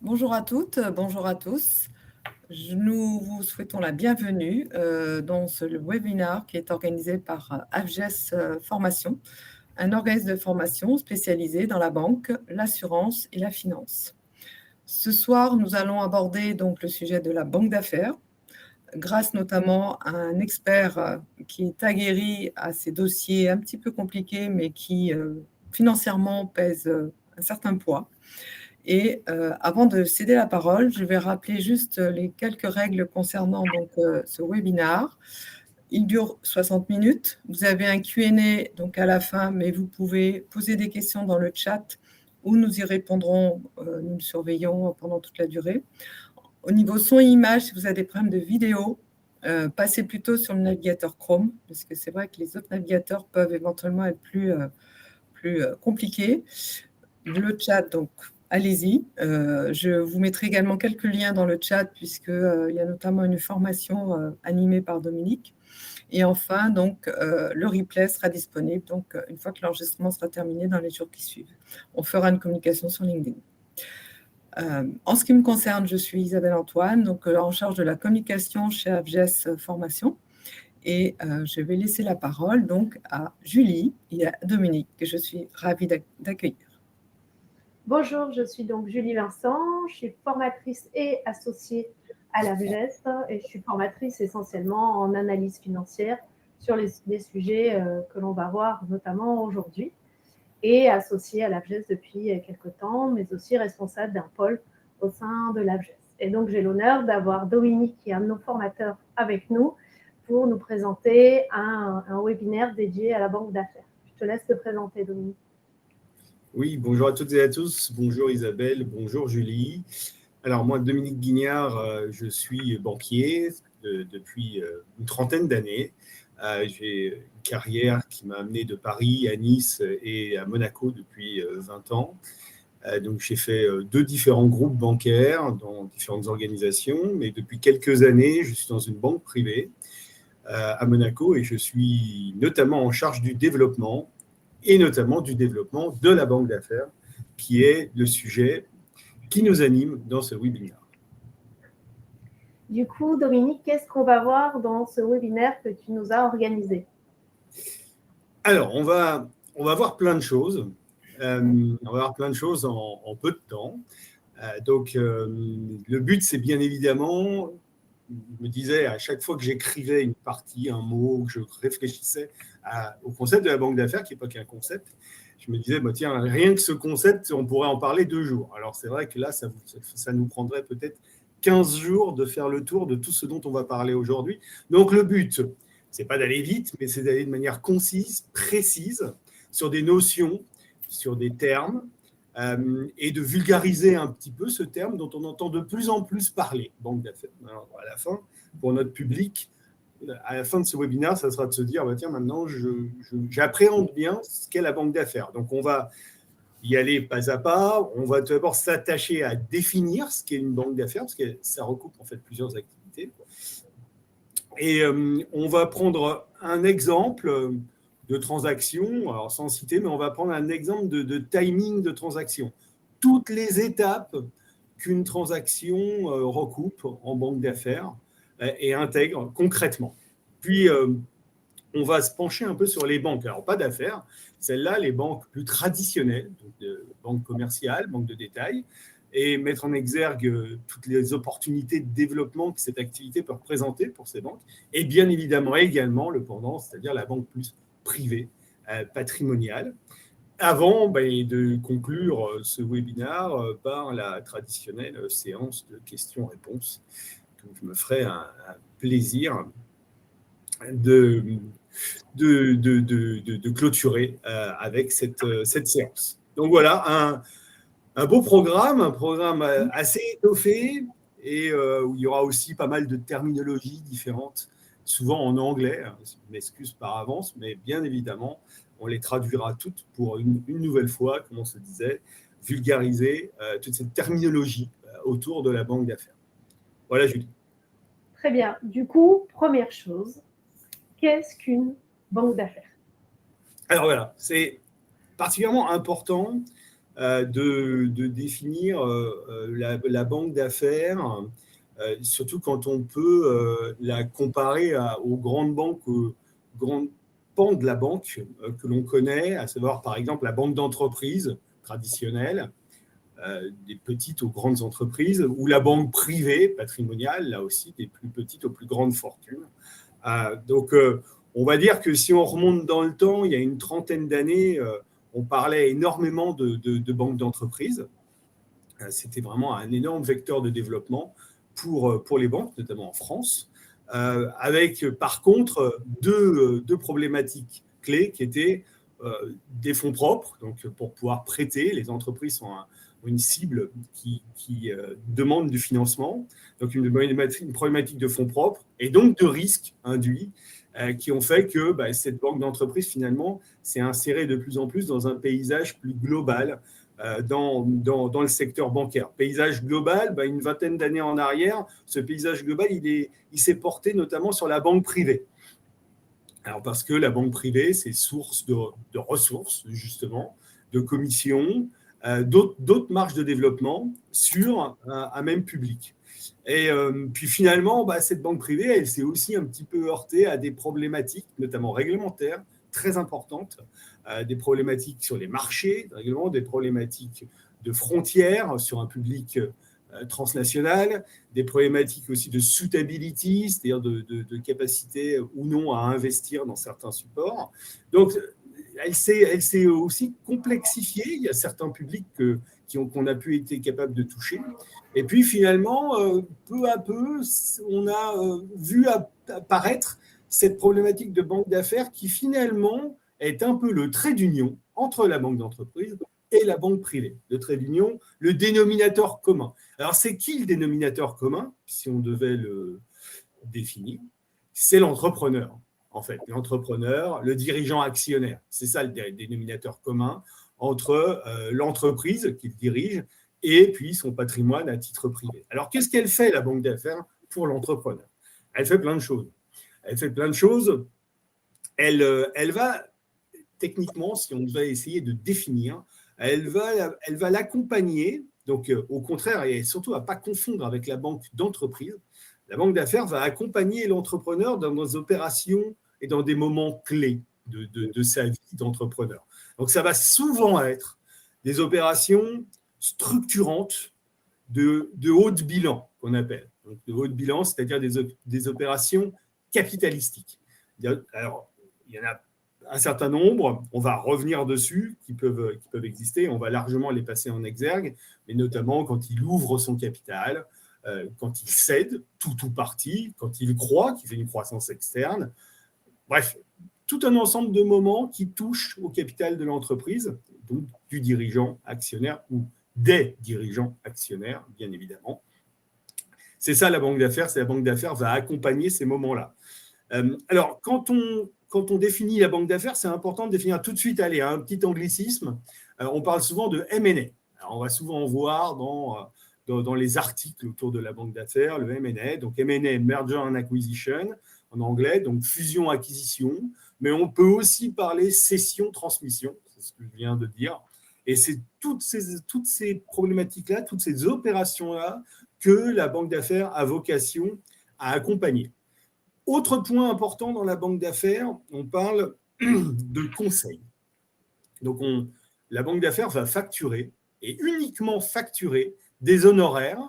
Bonjour à toutes, bonjour à tous. Nous vous souhaitons la bienvenue dans ce webinaire qui est organisé par AFGES Formation, un organisme de formation spécialisé dans la banque, l'assurance et la finance. Ce soir, nous allons aborder donc le sujet de la banque d'affaires, grâce notamment à un expert qui est aguerri à ces dossiers un petit peu compliqués, mais qui financièrement pèsent un certain poids. Et avant de céder la parole, je vais rappeler juste les quelques règles concernant donc, ce webinaire. Il dure 60 minutes. Vous avez un Q&A donc à la fin, mais vous pouvez poser des questions dans le chat où nous y répondrons, nous le surveillons pendant toute la durée. Au niveau son et image, si vous avez des problèmes de vidéo, passez plutôt sur le navigateur Chrome, parce que c'est vrai que les autres navigateurs peuvent éventuellement être plus compliqués. Le chat, donc, allez-y. Je vous mettrai également quelques liens dans le chat, puisqu'il y a notamment une formation animée par Dominique. Et enfin, donc, le replay sera disponible donc, une fois que l'enregistrement sera terminé dans les jours qui suivent. On fera une communication sur LinkedIn. En ce qui me concerne, je suis Isabelle Antoine, donc en charge de la communication chez AFGES Formation. Et je vais laisser la parole donc à Julie et à Dominique, que je suis ravie d'accueillir. Bonjour, je suis donc Julie Vincent, je suis formatrice et associée à l'AFGES et je suis formatrice essentiellement en analyse financière sur les sujets que l'on va voir notamment aujourd'hui et associée à l'AFGES depuis quelques temps, mais aussi responsable d'un pôle au sein de l'AFGES. Et donc j'ai l'honneur d'avoir Dominique, qui est un de nos formateurs, avec nous pour nous présenter un webinaire dédié à la banque d'affaires. Je te laisse te présenter, Dominique. Oui, bonjour à toutes et à tous. Bonjour Isabelle, bonjour Julie. Alors moi, Dominique Guignard, je suis banquier depuis une trentaine d'années. J'ai une carrière qui m'a amené de Paris à Nice et à Monaco depuis 20 ans. Donc j'ai fait deux différents groupes bancaires dans différentes organisations, mais depuis quelques années, je suis dans une banque privée à Monaco et je suis notamment en charge du développement et notamment du développement de la banque d'affaires, qui est le sujet qui nous anime dans ce webinaire. Du coup, Dominique, qu'est-ce qu'on va voir dans ce webinaire que tu nous as organisé? Alors, on va voir plein de choses. On va voir plein de choses en peu de temps. Donc, le but, c'est bien évidemment, je me disais, à chaque fois que j'écrivais une partie, un mot, que je réfléchissais au concept de la banque d'affaires, qui n'est pas qu'un concept, je me disais, bah, tiens, rien que ce concept, on pourrait en parler 2 jours. Alors, c'est vrai que là, ça nous prendrait peut-être 15 jours de faire le tour de tout ce dont on va parler aujourd'hui. Donc, le but, c'est pas d'aller vite, mais c'est d'aller de manière concise, précise, sur des notions, sur des termes, et de vulgariser un petit peu ce terme dont on entend de plus en plus parler, banque d'affaires. Alors, à la fin, pour notre public, à la fin de ce webinaire, ça sera de se dire, bah, tiens, maintenant, j'appréhende bien ce qu'est la banque d'affaires. Donc, on va y aller pas à pas. On va tout d'abord s'attacher à définir ce qu'est une banque d'affaires, parce que ça recoupe en fait plusieurs activités. Et on va prendre un exemple de transaction, alors sans citer, mais on va prendre un exemple de timing de transaction. Toutes les étapes qu'une transaction recoupe en banque d'affaires et intègre concrètement. Puis, on va se pencher un peu sur les banques. Alors, pas d'affaires, celles-là, les banques plus traditionnelles, donc banques commerciales, banques de détail, et mettre en exergue toutes les opportunités de développement que cette activité peut représenter pour ces banques, et bien évidemment également le pendant, c'est-à-dire la banque plus privée, patrimoniale, avant de conclure ce webinaire par la traditionnelle séance de questions-réponses, que je me ferai un plaisir de clôturer avec cette séance. Donc voilà, un beau programme, un programme assez étoffé et où il y aura aussi pas mal de terminologies différentes, souvent en anglais, je m'excuse par avance, mais bien évidemment, on les traduira toutes pour une nouvelle fois, comme on se disait, vulgariser toute cette terminologie autour de la banque d'affaires. Voilà, Julie. Très bien. Du coup, première chose, qu'est-ce qu'une banque d'affaires? Alors voilà, c'est particulièrement important de définir la banque d'affaires, surtout quand on peut la comparer aux grandes banques, aux grands pans de la banque que l'on connaît, à savoir par exemple la banque d'entreprise traditionnelle, des petites aux grandes entreprises, ou la banque privée patrimoniale, là aussi des plus petites aux plus grandes fortunes. Donc, on va dire que si on remonte dans le temps, il y a une trentaine d'années, on parlait énormément de banques d'entreprise. C'était vraiment un énorme vecteur de développement pour les banques, notamment en France, avec par contre deux problématiques clés qui étaient des fonds propres, donc pour pouvoir prêter, les entreprises ont une cible qui demande du financement, donc une problématique de fonds propres et donc de risques induits qui ont fait que cette banque d'entreprise finalement s'est insérée de plus en plus dans un paysage plus global dans le secteur bancaire. Paysage global, une vingtaine d'années en arrière, ce paysage global, il s'est porté notamment sur la banque privée. Alors parce que la banque privée, c'est source de ressources, justement, de commissions, d'autres marges de développement sur un même public. Et puis finalement, cette banque privée, elle s'est aussi un petit peu heurtée à des problématiques, notamment réglementaires, très importantes, des problématiques sur les marchés, des problématiques de frontières sur un public transnational, des problématiques aussi de suitability, c'est-à-dire de capacité ou non à investir dans certains supports. Donc, elle s'est aussi complexifiée. Il y a certains publics qu'on a pu être capable de toucher. Et puis finalement, peu à peu, on a vu apparaître cette problématique de banque d'affaires qui finalement est un peu le trait d'union entre la banque d'entreprise et la banque privée. Le trait d'union, le dénominateur commun. Alors, c'est qui le dénominateur commun, si on devait le définir? C'est l'entrepreneur, en fait. L'entrepreneur, le dirigeant actionnaire. C'est ça le dénominateur commun entre l'entreprise qu'il dirige et puis son patrimoine à titre privé. Alors, qu'est-ce qu'elle fait, la banque d'affaires, pour l'entrepreneur? Elle fait plein de choses. Elle va, techniquement, si on devait essayer de définir, elle va l'accompagner, donc au contraire, et surtout à ne pas confondre avec la banque d'entreprise. La banque d'affaires va accompagner l'entrepreneur dans des opérations et dans des moments clés de sa vie d'entrepreneur. Donc, ça va souvent être des opérations structurantes de haut de bilan, qu'on appelle. Donc, de haut de bilan, c'est-à-dire des opérations capitalistiques. Alors, il y en a un certain nombre, on va revenir dessus, qui peuvent exister, on va largement les passer en exergue, mais notamment quand il ouvre son capital, quand il cède tout ou partie, quand il croît, qu'il fait une croissance externe. Bref, tout un ensemble de moments qui touchent au capital de l'entreprise, donc du dirigeant actionnaire ou des dirigeants actionnaires, bien évidemment. C'est ça la banque d'affaires, la banque d'affaires va accompagner ces moments-là. Alors, quand on définit la banque d'affaires, c'est important de définir tout de suite, un petit anglicisme. On parle souvent de M&A. Alors, on va souvent voir dans les articles autour de la banque d'affaires, le M&A. Donc, M&A, Merger and Acquisition, en anglais, donc fusion-acquisition. Mais on peut aussi parler cession-transmission, c'est ce que je viens de dire. Et c'est toutes ces problématiques-là, toutes ces opérations-là que la banque d'affaires a vocation à accompagner. Autre point important dans la banque d'affaires, on parle de conseil. Donc, la banque d'affaires va facturer, et uniquement facturer, des honoraires.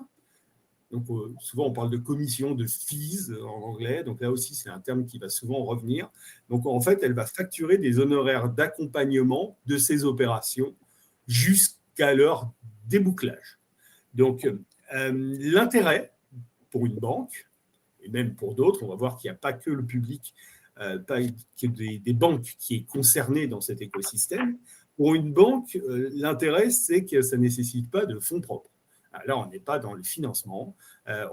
Donc, souvent, on parle de commission, de fees en anglais. Donc, là aussi, c'est un terme qui va souvent revenir. Donc, en fait, elle va facturer des honoraires d'accompagnement de ces opérations jusqu'à leur débouclage. Donc, l'intérêt pour une banque, et même pour d'autres, on va voir qu'il n'y a pas que le public, des banques qui est concerné dans cet écosystème. Pour une banque, l'intérêt, c'est que ça ne nécessite pas de fonds propres. Là, on n'est pas dans le financement,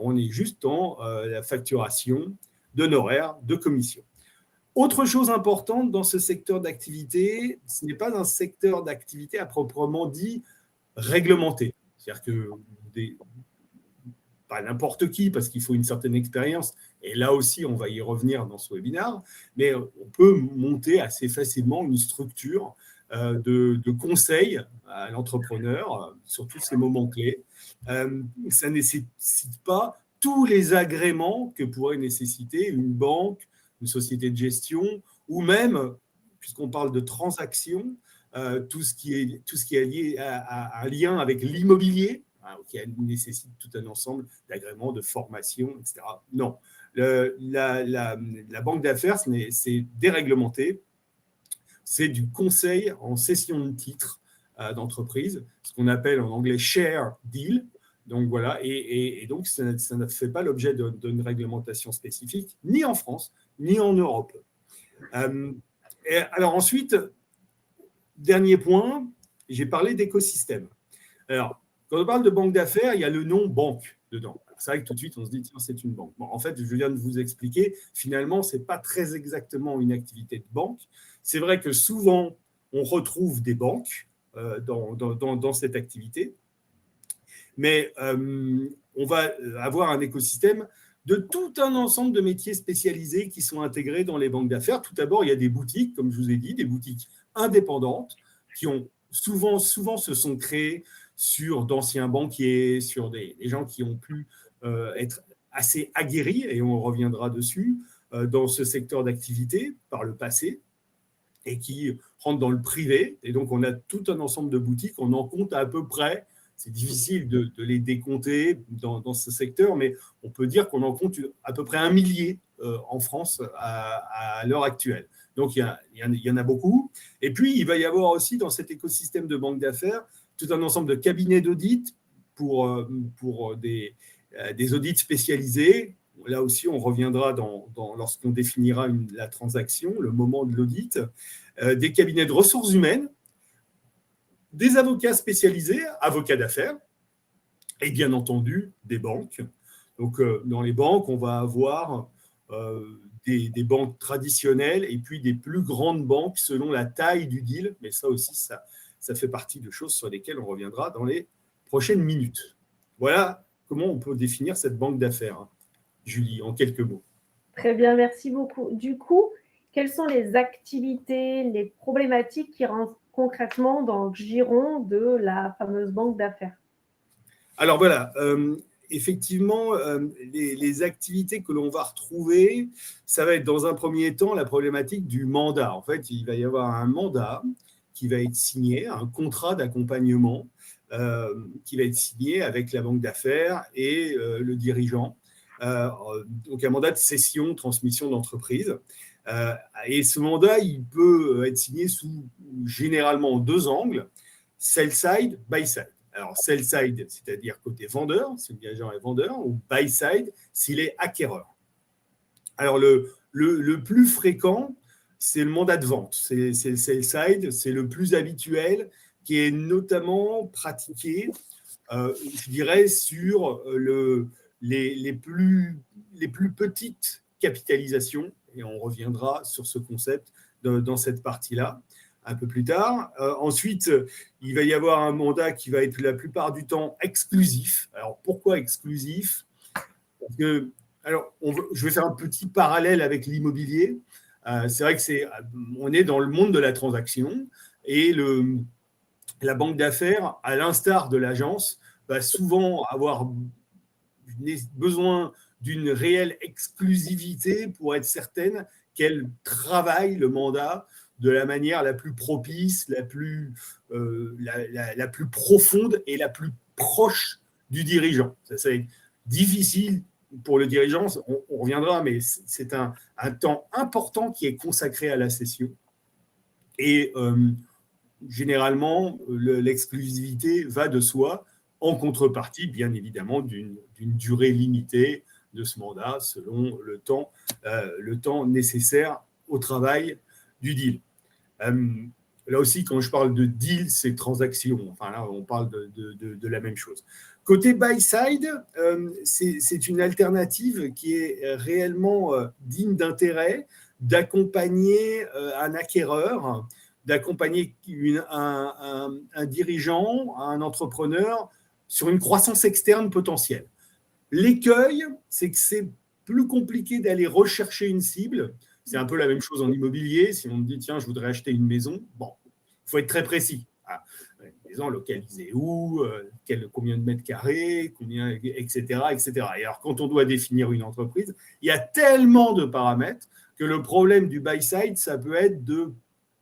on est juste dans la facturation d'honoraires, de commissions. Autre chose importante dans ce secteur d'activité, ce n'est pas un secteur d'activité à proprement dit réglementé. C'est-à-dire que pas n'importe qui, parce qu'il faut une certaine expérience, et là aussi, on va y revenir dans ce webinaire, mais on peut monter assez facilement une structure de conseils à l'entrepreneur sur tous ces moments clés. Ça ne nécessite pas tous les agréments que pourrait nécessiter une banque, une société de gestion, ou même, puisqu'on parle de transactions, tout ce qui est lié à un lien avec l'immobilier, qui nécessite tout un ensemble d'agréments, de formation, etc. Non, la banque d'affaires, c'est déréglementé. C'est du conseil en cession de titres d'entreprise, ce qu'on appelle en anglais share deal. Donc voilà, et donc ça ne fait pas l'objet d'une réglementation spécifique, ni en France, ni en Europe. Alors ensuite, dernier point, j'ai parlé d'écosystème. Alors, quand on parle de banque d'affaires, il y a le nom banque dedans. C'est vrai que tout de suite, on se dit, tiens, c'est une banque. Bon, en fait, je viens de vous expliquer, finalement, ce n'est pas très exactement une activité de banque. C'est vrai que souvent, on retrouve des banques dans cette activité, mais on va avoir un écosystème de tout un ensemble de métiers spécialisés qui sont intégrés dans les banques d'affaires. Tout d'abord, il y a des boutiques, comme je vous ai dit, des boutiques indépendantes qui ont souvent se sont créées sur d'anciens banquiers, sur des gens qui ont pu être assez aguerris, et on reviendra dessus, dans ce secteur d'activité par le passé, et qui rentrent dans le privé. Et donc, on a tout un ensemble de boutiques, on en compte à peu près, c'est difficile de les décompter dans ce secteur, mais on peut dire qu'on en compte à peu près 1 millier en France à l'heure actuelle. Donc, il y en a beaucoup. Et puis, il va y avoir aussi dans cet écosystème de banque d'affaires tout un ensemble de cabinets d'audit pour des audits spécialisés. Là aussi, on reviendra lorsqu'on définira la transaction, le moment de l'audit, des cabinets de ressources humaines, des avocats spécialisés, avocats d'affaires, et bien entendu, des banques. Donc, dans les banques, on va avoir des banques traditionnelles et puis des plus grandes banques selon la taille du deal. Mais ça aussi, ça fait partie de choses sur lesquelles on reviendra dans les prochaines minutes. Voilà comment on peut définir cette banque d'affaires. Julie, en quelques mots. Très bien, merci beaucoup. Du coup, quelles sont les activités, les problématiques qui rentrent concrètement dans le giron de la fameuse banque d'affaires? Alors voilà, effectivement, les activités que l'on va retrouver, ça va être dans un premier temps la problématique du mandat. En fait, il va y avoir un mandat qui va être signé, un contrat d'accompagnement qui va être signé avec la banque d'affaires et le dirigeant. Donc un mandat de cession, transmission d'entreprise. Et ce mandat, il peut être signé sous généralement 2 angles, sell side, buy side. Alors, sell side, c'est-à-dire côté vendeur, si le dirigeant est vendeur, ou buy side, s'il est acquéreur. Alors, le plus fréquent, c'est le mandat de vente. C'est le sell side, c'est le plus habituel, qui est notamment pratiqué, je dirais, sur les plus petites capitalisations, et on reviendra sur ce concept dans cette partie-là un peu plus tard. Ensuite, il va y avoir un mandat qui va être la plupart du temps exclusif. Alors, pourquoi exclusif? Parce que, je vais faire un petit parallèle avec l'immobilier. C'est vrai on est dans le monde de la transaction et la banque d'affaires, à l'instar de l'agence, va souvent avoir besoin d'une réelle exclusivité pour être certaine qu'elle travaille le mandat de la manière la plus propice, la plus profonde et la plus proche du dirigeant. Ça va être difficile pour le dirigeant, on reviendra, mais c'est un temps important qui est consacré à la cession. Et généralement, l'exclusivité va de soi, en contrepartie, bien évidemment, d'une durée limitée de ce mandat selon le temps nécessaire au travail du deal. Là aussi, quand je parle de deal, c'est transaction. Enfin, là, on parle de la même chose. Côté buy-side, c'est une alternative qui est réellement digne d'intérêt, d'accompagner un acquéreur, d'accompagner un dirigeant, un entrepreneur sur une croissance externe potentielle. L'écueil, c'est que c'est plus compliqué d'aller rechercher une cible. C'est un peu la même chose en immobilier. Si on me dit, tiens, je voudrais acheter une maison, bon, faut être très précis. Ah, maison localisée où, combien de mètres carrés, combien, etc., etc. Et alors, quand on doit définir une entreprise, il y a tellement de paramètres que le problème du buy-side, ça peut être de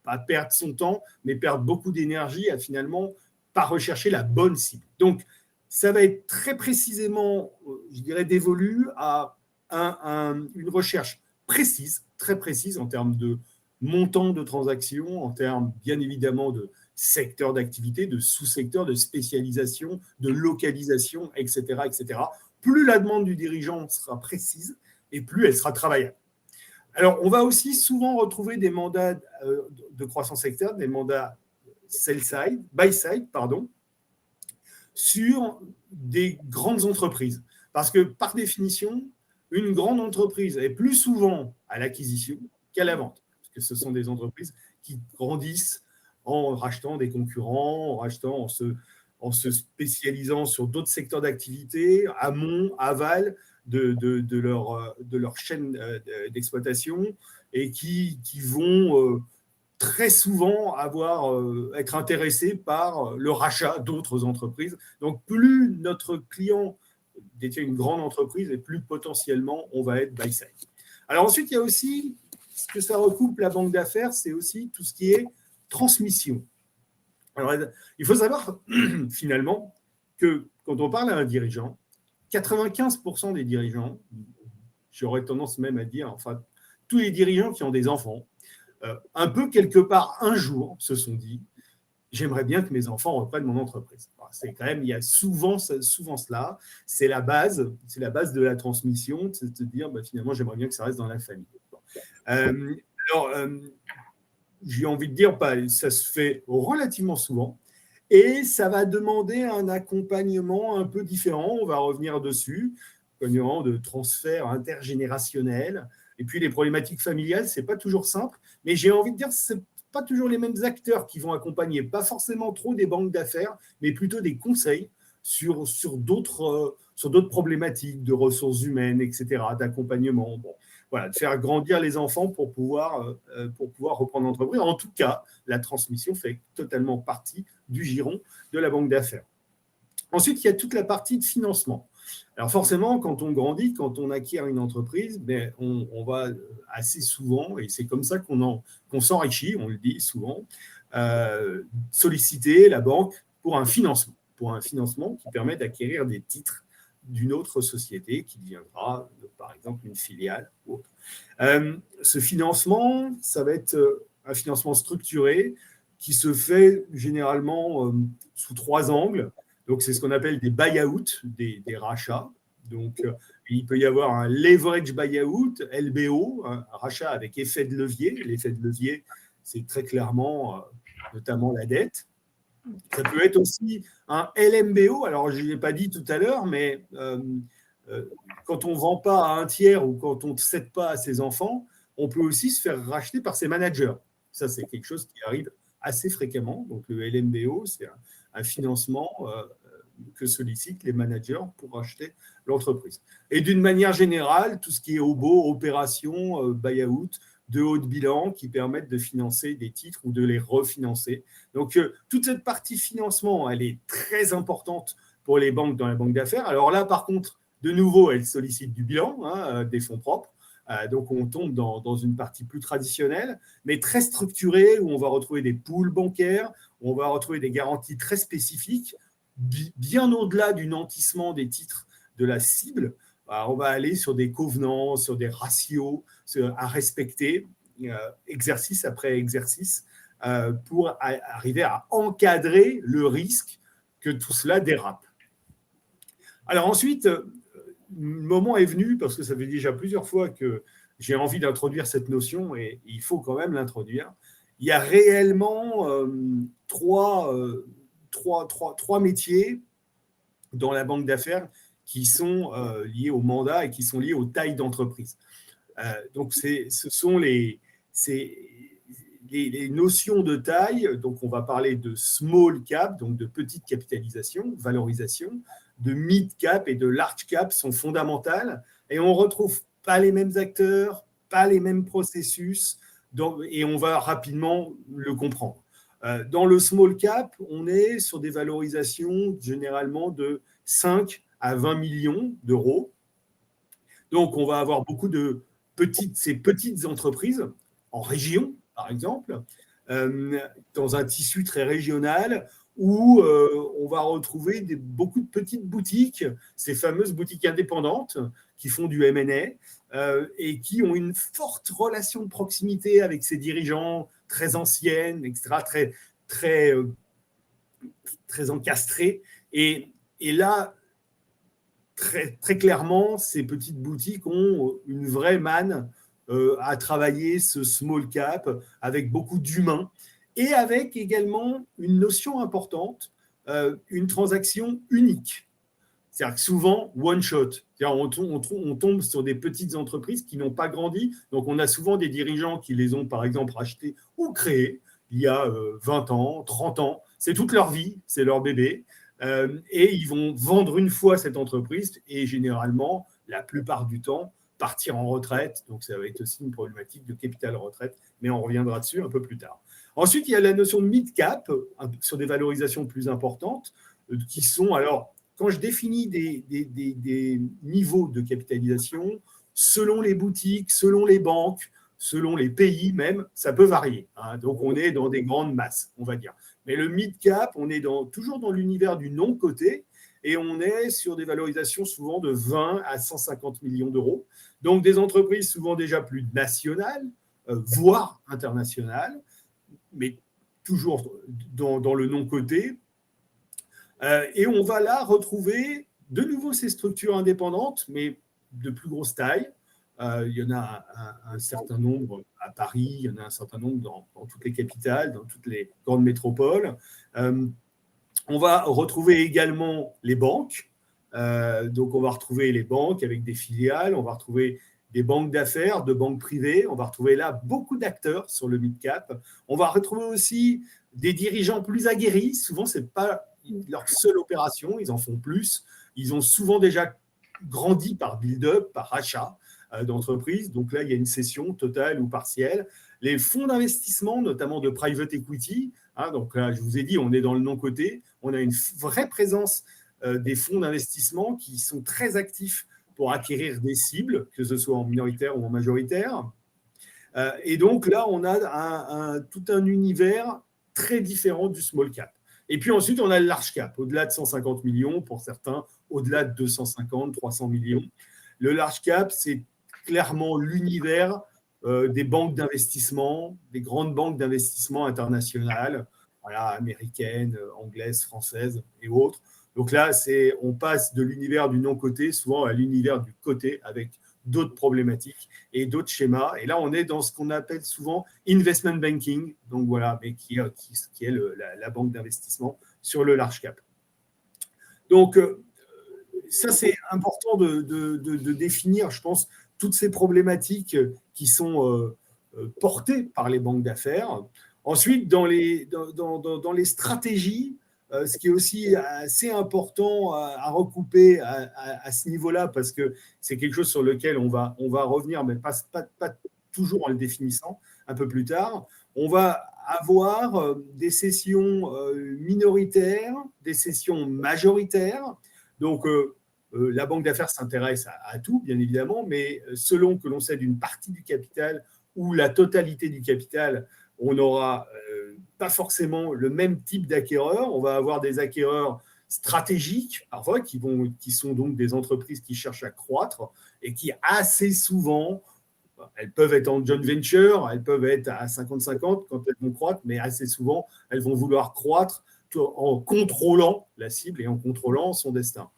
pas perdre son temps, mais perdre beaucoup d'énergie à finalement pas rechercher la bonne cible. Donc, ça va être très précisément, je dirais, dévolu à une recherche précise, très précise en termes de montant de transactions, en termes bien évidemment de secteur d'activité, de sous-secteur, de spécialisation, de localisation, etc., etc. Plus la demande du dirigeant sera précise et plus elle sera travaillable. Alors, on va aussi souvent retrouver des mandats de croissance externe, des mandats sell-side, buy-side, pardon, sur des grandes entreprises. Parce que, par définition, une grande entreprise est plus souvent à l'acquisition qu'à la vente. Parce que ce sont des entreprises qui grandissent en rachetant des concurrents, en se spécialisant sur d'autres secteurs d'activité, amont, aval de leur chaîne d'exploitation, et qui vont très souvent être intéressés par le rachat d'autres entreprises. Donc, plus notre client détient une grande entreprise, et plus potentiellement on va être buy-side. Alors ensuite, il y a aussi ce que ça recoupe, la banque d'affaires, c'est aussi tout ce qui est transmission. Alors, il faut savoir finalement que quand on parle à un dirigeant, 95% des dirigeants, j'aurais tendance même à dire, enfin, tous les dirigeants qui ont des enfants, un peu quelque part un jour se sont dit, j'aimerais bien que mes enfants reprennent mon entreprise. C'est quand même, il y a souvent cela, c'est la base de la transmission, c'est de se dire, finalement, j'aimerais bien que ça reste dans la famille. Alors, j'ai envie de dire, ça se fait relativement souvent, et ça va demander un accompagnement un peu différent, on va revenir dessus, accompagnement de transfert intergénérationnel, et puis les problématiques familiales, c'est pas toujours simple, mais j'ai envie de dire, c'est pas toujours les mêmes acteurs qui vont accompagner, pas forcément trop des banques d'affaires, mais plutôt des conseils sur d'autres problématiques de ressources humaines, etc., d'accompagnement. Bon, voilà, de faire grandir les enfants pour pouvoir reprendre l'entreprise. En tout cas, la transmission fait totalement partie du giron de la banque d'affaires. Ensuite, il y a toute la partie de financement. Alors forcément, quand on grandit, quand on acquiert une entreprise, on va assez souvent, et c'est comme ça qu'on s'enrichit, on le dit souvent, solliciter la banque pour un financement qui permet d'acquérir des titres d'une autre société qui deviendra, par exemple, une filiale ou autre. Ce financement, ça va être un financement structuré qui se fait généralement sous 3 angles. Donc, c'est ce qu'on appelle des buy-out, des rachats. Donc, il peut y avoir un leverage buy-out, LBO, un rachat avec effet de levier. L'effet de levier, c'est très clairement, notamment la dette. Ça peut être aussi un LMBO. Alors, je ne l'ai pas dit tout à l'heure, mais quand on ne vend pas à un tiers ou quand on ne cède pas à ses enfants, on peut aussi se faire racheter par ses managers. Ça, c'est quelque chose qui arrive assez fréquemment. Donc, le LMBO, c'est un financement que sollicitent les managers pour racheter l'entreprise. Et d'une manière générale, tout ce qui est OBO, opération, buy-out, de haut de bilan qui permettent de financer des titres ou de les refinancer. Donc, toute cette partie financement, elle est très importante pour les banques dans la banque d'affaires. Alors là, par contre, de nouveau, elle sollicite du bilan, des fonds propres. Donc, on tombe dans une partie plus traditionnelle, mais très structurée, où on va retrouver des pools bancaires, où on va retrouver des garanties très spécifiques, bien au-delà du nantissement des titres de la cible. On va aller sur des covenants, sur des ratios à respecter, exercice après exercice, pour arriver à encadrer le risque que tout cela dérape. Alors ensuite, le moment est venu, parce que ça fait déjà plusieurs fois que j'ai envie d'introduire cette notion, et il faut quand même l'introduire. Il y a réellement trois métiers dans la banque d'affaires qui sont liés au mandat et qui sont liés aux tailles d'entreprise. Donc, ce sont les notions de taille. Donc, on va parler de small cap, donc de petite capitalisation, valorisation, de mid cap et de large cap sont fondamentales. Et on ne retrouve pas les mêmes acteurs, pas les mêmes processus, et on va rapidement le comprendre. Dans le small cap, on est sur des valorisations généralement de 5 à 20 millions d'euros. Donc, on va avoir beaucoup de ces petites entreprises en région, par exemple, dans un tissu très régional où on va retrouver beaucoup de petites boutiques, ces fameuses boutiques indépendantes qui font du M&A et qui ont une forte relation de proximité avec ces dirigeants très anciennes, etc., très encastrés. Et là, très, très clairement, ces petites boutiques ont une vraie manne à travailler ce small cap avec beaucoup d'humains et avec également une notion importante, une transaction unique. C'est-à-dire que souvent, one shot. On tombe sur des petites entreprises qui n'ont pas grandi. Donc, on a souvent des dirigeants qui les ont, par exemple, rachetés ou créés il y a 20 ans, 30 ans. C'est toute leur vie, c'est leur bébé. Et ils vont vendre une fois cette entreprise et généralement, la plupart du temps, partir en retraite. Donc, ça va être aussi une problématique de capital retraite, mais on reviendra dessus un peu plus tard. Ensuite, il y a la notion de mid-cap sur des valorisations plus importantes qui sont, alors, quand je définis des niveaux de capitalisation, selon les boutiques, selon les banques, selon les pays même, ça peut varier. Donc, on est dans des grandes masses, on va dire. Mais le mid-cap, on est toujours dans l'univers du non-coté et on est sur des valorisations souvent de 20 à 150 millions d'euros. Donc, des entreprises souvent déjà plus nationales, voire internationales, mais toujours dans le non-coté. Et on va là retrouver de nouveau ces structures indépendantes, mais de plus grosse taille. Il y en a un certain nombre à Paris, il y en a un certain nombre dans toutes les capitales, dans toutes les grandes métropoles. On va retrouver également les banques. Donc, on va retrouver les banques avec des filiales, on va retrouver des banques d'affaires, de banques privées. On va retrouver là beaucoup d'acteurs sur le mid-cap. On va retrouver aussi des dirigeants plus aguerris. Souvent, ce n'est pas leur seule opération, ils en font plus. Ils ont souvent déjà grandi par build-up, par achat d'entreprises. Donc là, il y a une cession totale ou partielle. Les fonds d'investissement, notamment de private equity, donc là, je vous ai dit, on est dans le non-coté. On a une vraie présence des fonds d'investissement qui sont très actifs pour acquérir des cibles, que ce soit en minoritaire ou en majoritaire. Et donc là, on a tout un univers très différent du small cap. Et puis ensuite, on a le large cap, au-delà de 150 millions pour certains, au-delà de 250, 300 millions. Le large cap, c'est clairement l'univers des banques d'investissement, des grandes banques d'investissement internationales, voilà, américaines, anglaises, françaises et autres. Donc là, on passe de l'univers du non-coté souvent à l'univers du coté avec d'autres problématiques et d'autres schémas. Et là, on est dans ce qu'on appelle souvent investment banking, donc voilà, mais qui est la banque d'investissement sur le large cap. Donc, ça, c'est important de définir, je pense, toutes ces problématiques qui sont portées par les banques d'affaires. Ensuite, dans les stratégies, ce qui est aussi assez important à recouper à ce niveau-là, parce que c'est quelque chose sur lequel on va revenir, mais pas toujours en le définissant, un peu plus tard. On va avoir des cessions minoritaires, des cessions majoritaires. Donc, la banque d'affaires s'intéresse à tout, bien évidemment, mais selon que l'on cède une partie du capital ou la totalité du capital, on n'aura pas forcément le même type d'acquéreurs. On va avoir des acquéreurs stratégiques, parfois, qui sont donc des entreprises qui cherchent à croître et qui, assez souvent, elles peuvent être en joint venture, elles peuvent être à 50-50 quand elles vont croître, mais assez souvent, elles vont vouloir croître en contrôlant la cible et en contrôlant son destin.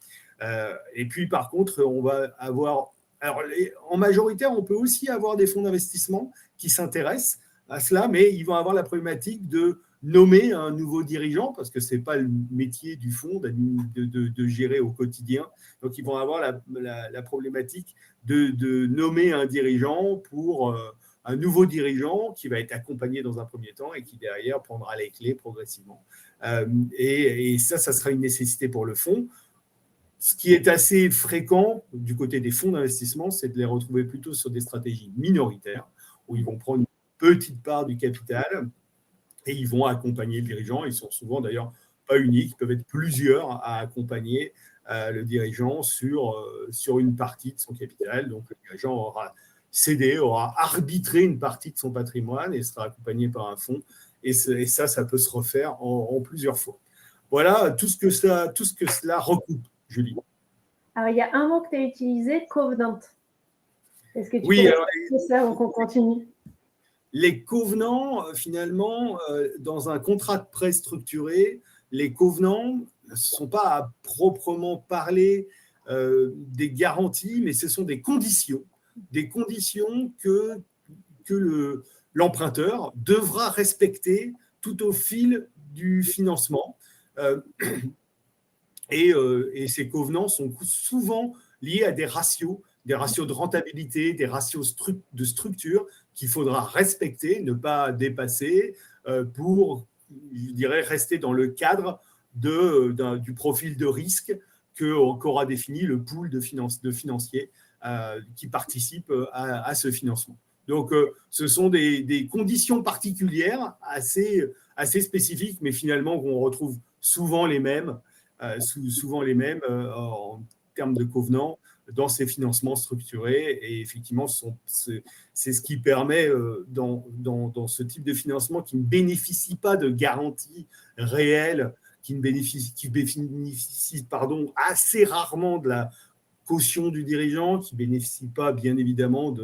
Et puis, par contre, on va avoir… Alors, en majoritaire, on peut aussi avoir des fonds d'investissement qui s'intéressent à cela, mais ils vont avoir la problématique de nommer un nouveau dirigeant, parce que ce n'est pas le métier du fonds de gérer au quotidien. Donc, ils vont avoir la problématique de nommer un dirigeant pour un nouveau dirigeant qui va être accompagné dans un premier temps et qui, derrière, prendra les clés progressivement. Et ça sera une nécessité pour le fonds. Ce qui est assez fréquent du côté des fonds d'investissement, c'est de les retrouver plutôt sur des stratégies minoritaires, où ils vont prendre une petite part du capital et ils vont accompagner le dirigeant. Ils sont souvent d'ailleurs pas uniques, ils peuvent être plusieurs à accompagner le dirigeant sur une partie de son capital. Donc, le dirigeant aura cédé, aura arbitré une partie de son patrimoine et sera accompagné par un fonds. Et ça peut se refaire en plusieurs fois. Voilà tout ce que cela recoupe, Julie. Alors, il y a un mot que tu as utilisé, covenant. Est-ce que tu peux expliquer ça avant qu'on continue? Les covenants, finalement, dans un contrat de prêt structuré, les covenants ne sont pas à proprement parler des garanties, mais ce sont des conditions que l'emprunteur devra respecter tout au fil du financement. Et ces covenants sont souvent liés à des ratios de rentabilité, des ratios de structure qu'il faudra respecter, ne pas dépasser pour, je dirais, rester dans le cadre du profil de risque qu'aura défini le pool de financiers qui participent à ce financement. Donc, ce sont des conditions particulières assez spécifiques, mais finalement, on retrouve souvent les mêmes en termes de covenants dans ces financements structurés. Et effectivement, c'est ce qui permet, dans ce type de financement qui ne bénéficie pas de garanties réelles, qui bénéficie assez rarement de la caution du dirigeant, qui ne bénéficie pas, bien évidemment,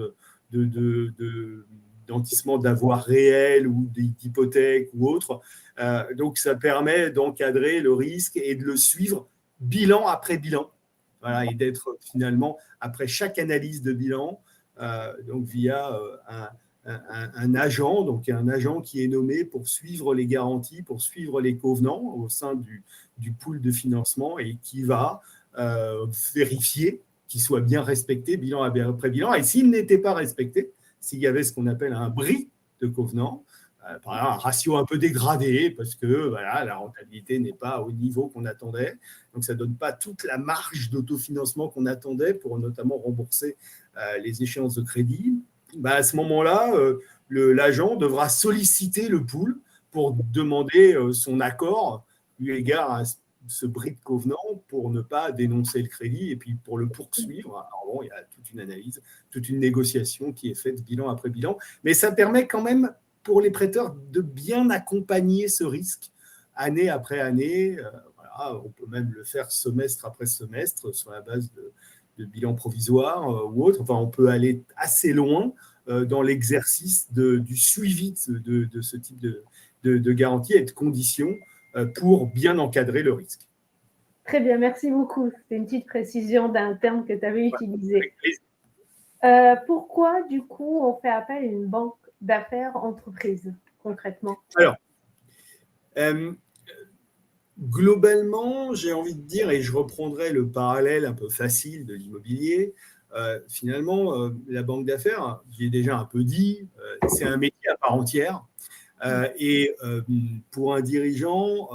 d'endettement d'avoir réel ou d'hypothèques ou autre. Donc, ça permet d'encadrer le risque et de le suivre bilan après bilan. Voilà, et d'être finalement, après chaque analyse de bilan, donc via un agent, donc un agent qui est nommé pour suivre les garanties, pour suivre les covenants au sein du pool de financement et qui va vérifier qu'ils soient bien respectés bilan après bilan. Et s'ils n'étaient pas respectés, s'il y avait ce qu'on appelle un bris de covenant, par exemple, un ratio un peu dégradé parce que voilà, la rentabilité n'est pas au niveau qu'on attendait. Donc, ça ne donne pas toute la marge d'autofinancement qu'on attendait pour notamment rembourser les échéances de crédit. À ce moment-là, l'agent devra solliciter le pool pour demander son accord eu égard à ce bris de covenant pour ne pas dénoncer le crédit et puis pour le poursuivre. Alors bon, il y a toute une analyse, toute une négociation qui est faite bilan après bilan. Mais ça permet quand même pour les prêteurs de bien accompagner ce risque année après année. Voilà, on peut même le faire semestre après semestre sur la base de bilan provisoire ou autre. Enfin, on peut aller assez loin dans l'exercice du suivi de ce type de garantie et de conditions pour bien encadrer le risque. Très bien, merci beaucoup. C'est une petite précision d'un terme que tu avais utilisé. Pourquoi, du coup, on fait appel à une banque d'affaires entreprise, concrètement? Alors, globalement, j'ai envie de dire, et je reprendrai le parallèle un peu facile de l'immobilier, finalement, la banque d'affaires, j'ai déjà un peu dit, c'est un métier à part entière. Et pour un dirigeant,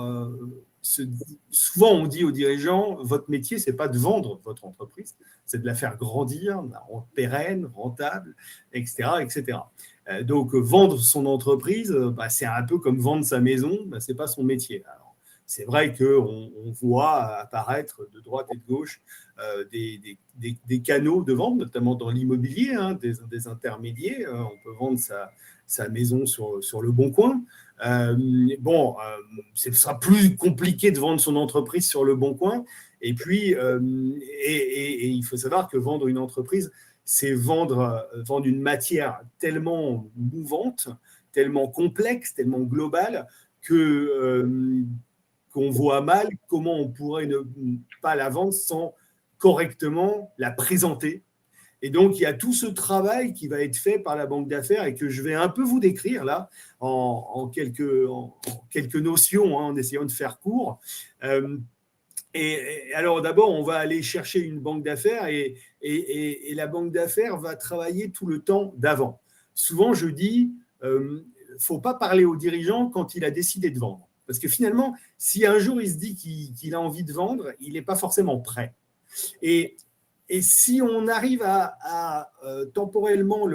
souvent on dit aux dirigeants, votre métier, ce n'est pas de vendre votre entreprise, c'est de la faire grandir, pérenne, rentable, etc. etc. Donc, vendre son entreprise, c'est un peu comme vendre sa maison, ce n'est pas son métier. Alors, c'est vrai qu'on voit apparaître de droite et de gauche des canaux de vente, notamment dans l'immobilier, des intermédiaires. On peut vendre sa maison sur le Bon Coin. Ce sera plus compliqué de vendre son entreprise sur le Bon Coin. Et puis, et il faut savoir que vendre une entreprise, c'est vendre une matière tellement mouvante, tellement complexe, tellement globale, qu'on voit mal comment on pourrait ne pas la vendre sans correctement la présenter. Et donc, il y a tout ce travail qui va être fait par la banque d'affaires et que je vais un peu vous décrire là, en quelques notions, en essayant de faire court. Et alors, d'abord, on va aller chercher une banque d'affaires et la banque d'affaires va travailler tout le temps d'avant. Souvent, je dis, il ne faut pas parler au dirigeant quand il a décidé de vendre. Parce que finalement, si un jour il se dit qu'il a envie de vendre, il n'est pas forcément prêt. Et si on arrive à temporellement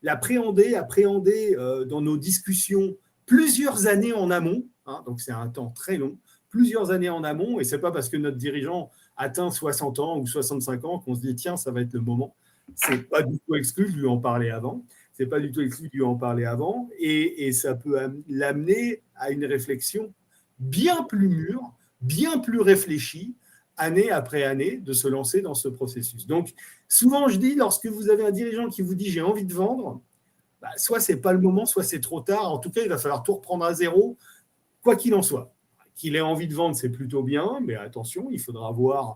appréhender dans nos discussions plusieurs années en amont, hein, donc c'est un temps très long, plusieurs années en amont, et ce n'est pas parce que notre dirigeant atteint 60 ans ou 65 ans qu'on se dit tiens, ça va être le moment. Ce n'est pas du tout exclu de lui en parler avant. C'est pas du tout exclu de lui en parler avant, et ça peut l'amener à une réflexion bien plus mûre, bien plus réfléchie, année après année, de se lancer dans ce processus. Donc, souvent, je dis, lorsque vous avez un dirigeant qui vous dit « j'ai envie de vendre », soit ce n'est pas le moment, soit c'est trop tard. En tout cas, il va falloir tout reprendre à zéro, quoi qu'il en soit. Qu'il ait envie de vendre, c'est plutôt bien, mais attention, il faudra voir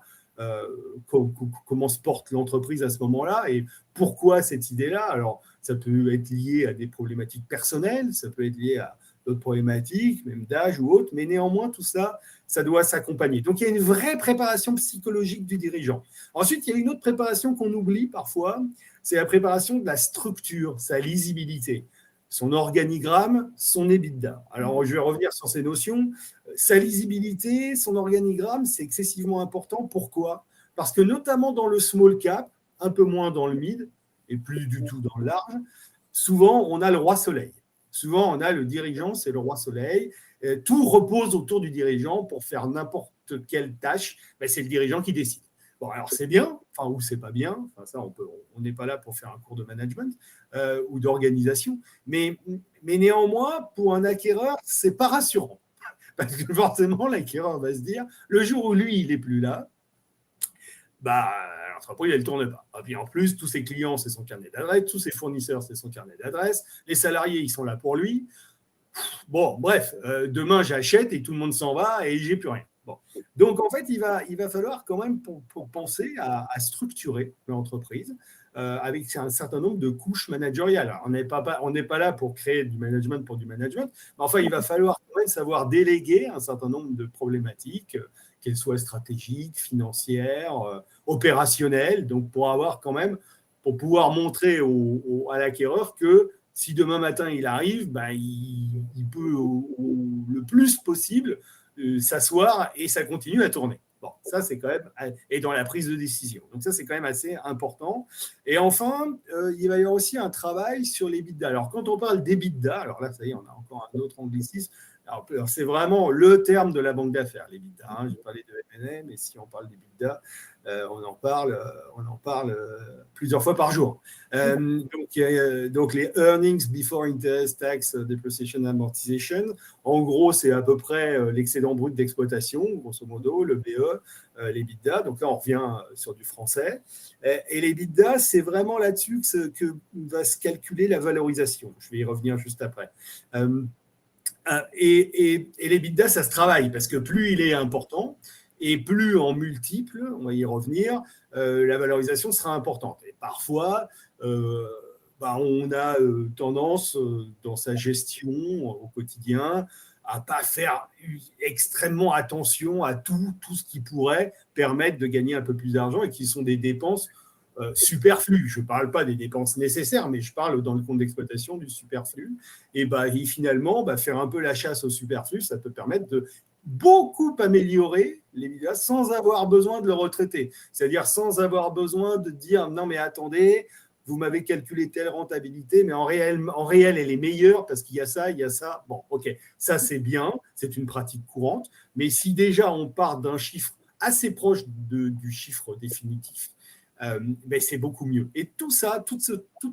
comment se porte l'entreprise à ce moment-là et pourquoi cette idée-là. Alors, ça peut être lié à des problématiques personnelles, ça peut être lié à d'autres problématiques, même d'âge ou autres, mais néanmoins, tout ça, ça doit s'accompagner. Donc, il y a une vraie préparation psychologique du dirigeant. Ensuite, il y a une autre préparation qu'on oublie parfois, c'est la préparation de la structure, sa lisibilité, son organigramme, son EBITDA. Alors, je vais revenir sur ces notions. Sa lisibilité, son organigramme, c'est excessivement important. Pourquoi ? Parce que notamment dans le small cap, un peu moins dans le mid, et plus du tout dans le large, souvent, on a le roi soleil. Souvent, on a le dirigeant, c'est le roi soleil. Tout repose autour du dirigeant pour faire n'importe quelle tâche. Ben, c'est le dirigeant qui décide. Bon, alors c'est bien, enfin, ou c'est pas bien. Enfin, ça, on n'est pas là pour faire un cours de management ou d'organisation. Mais néanmoins, pour un acquéreur, c'est pas rassurant. Parce que forcément, l'acquéreur va se dire, le jour où lui, il n'est plus là, l'entreprise, elle ne tourne pas. Et puis en plus, tous ses clients, c'est son carnet d'adresse, tous ses fournisseurs, c'est son carnet d'adresse, les salariés, ils sont là pour lui. Bon, bref, demain, j'achète et tout le monde s'en va et j'ai plus rien. Bon. Donc, en fait, il va falloir quand même pour penser à structurer l'entreprise avec un certain nombre de couches managériales. Alors, on n'est pas là pour créer du management pour du management, mais enfin, il va falloir quand même savoir déléguer un certain nombre de problématiques, qu'elles soient stratégiques, financières, opérationnelles, donc pour pouvoir montrer à l'acquéreur que si demain matin il arrive, il peut le plus possible s'asseoir et ça continue à tourner. Bon, ça c'est quand même, et dans la prise de décision. Donc ça c'est quand même assez important. Et enfin, il va y avoir aussi un travail sur l'EBITDA. Alors quand on parle d'EBITDA, alors là ça y est, on a encore un autre anglicisme. Alors, c'est vraiment le terme de la banque d'affaires, l'EBITDA. Hein. J'ai parlé de M&A, mais si on parle d'EBITDA, on en parle plusieurs fois par jour. Donc, les earnings before interest, tax, depreciation, amortization. En gros, c'est à peu près l'excédent brut d'exploitation, grosso modo, le BE, l'EBITDA. Donc là, on revient sur du français. Et l'EBITDA, c'est vraiment là-dessus que va se calculer la valorisation. Je vais y revenir juste après. Et l'EBITDA, ça se travaille parce que plus il est important et plus en multiples, on va y revenir, la valorisation sera importante. Et parfois, on a tendance dans sa gestion au quotidien à ne pas faire extrêmement attention à tout ce qui pourrait permettre de gagner un peu plus d'argent et qui sont des dépenses superflu. Je ne parle pas des dépenses nécessaires, mais je parle dans le compte d'exploitation du superflu. Et finalement, faire un peu la chasse au superflu, ça peut permettre de beaucoup améliorer l'EBITDA sans avoir besoin de le retraiter. C'est-à-dire sans avoir besoin de dire « non, mais attendez, vous m'avez calculé telle rentabilité, mais en réel, elle est meilleure parce qu'il y a ça, il y a ça. » Bon, ok, ça c'est bien, c'est une pratique courante. Mais si déjà on part d'un chiffre assez proche du chiffre définitif, c'est beaucoup mieux. Et tout ça, toute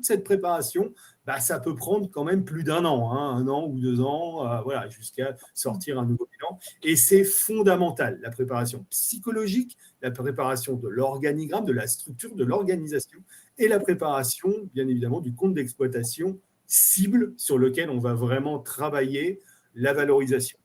cette préparation, ça peut prendre quand même plus d'un an, hein, 1 an ou 2 ans, jusqu'à sortir un nouveau bilan. Et c'est fondamental, la préparation psychologique, la préparation de l'organigramme, de la structure, de l'organisation et la préparation, bien évidemment, du compte d'exploitation cible sur lequel on va vraiment travailler la valorisation.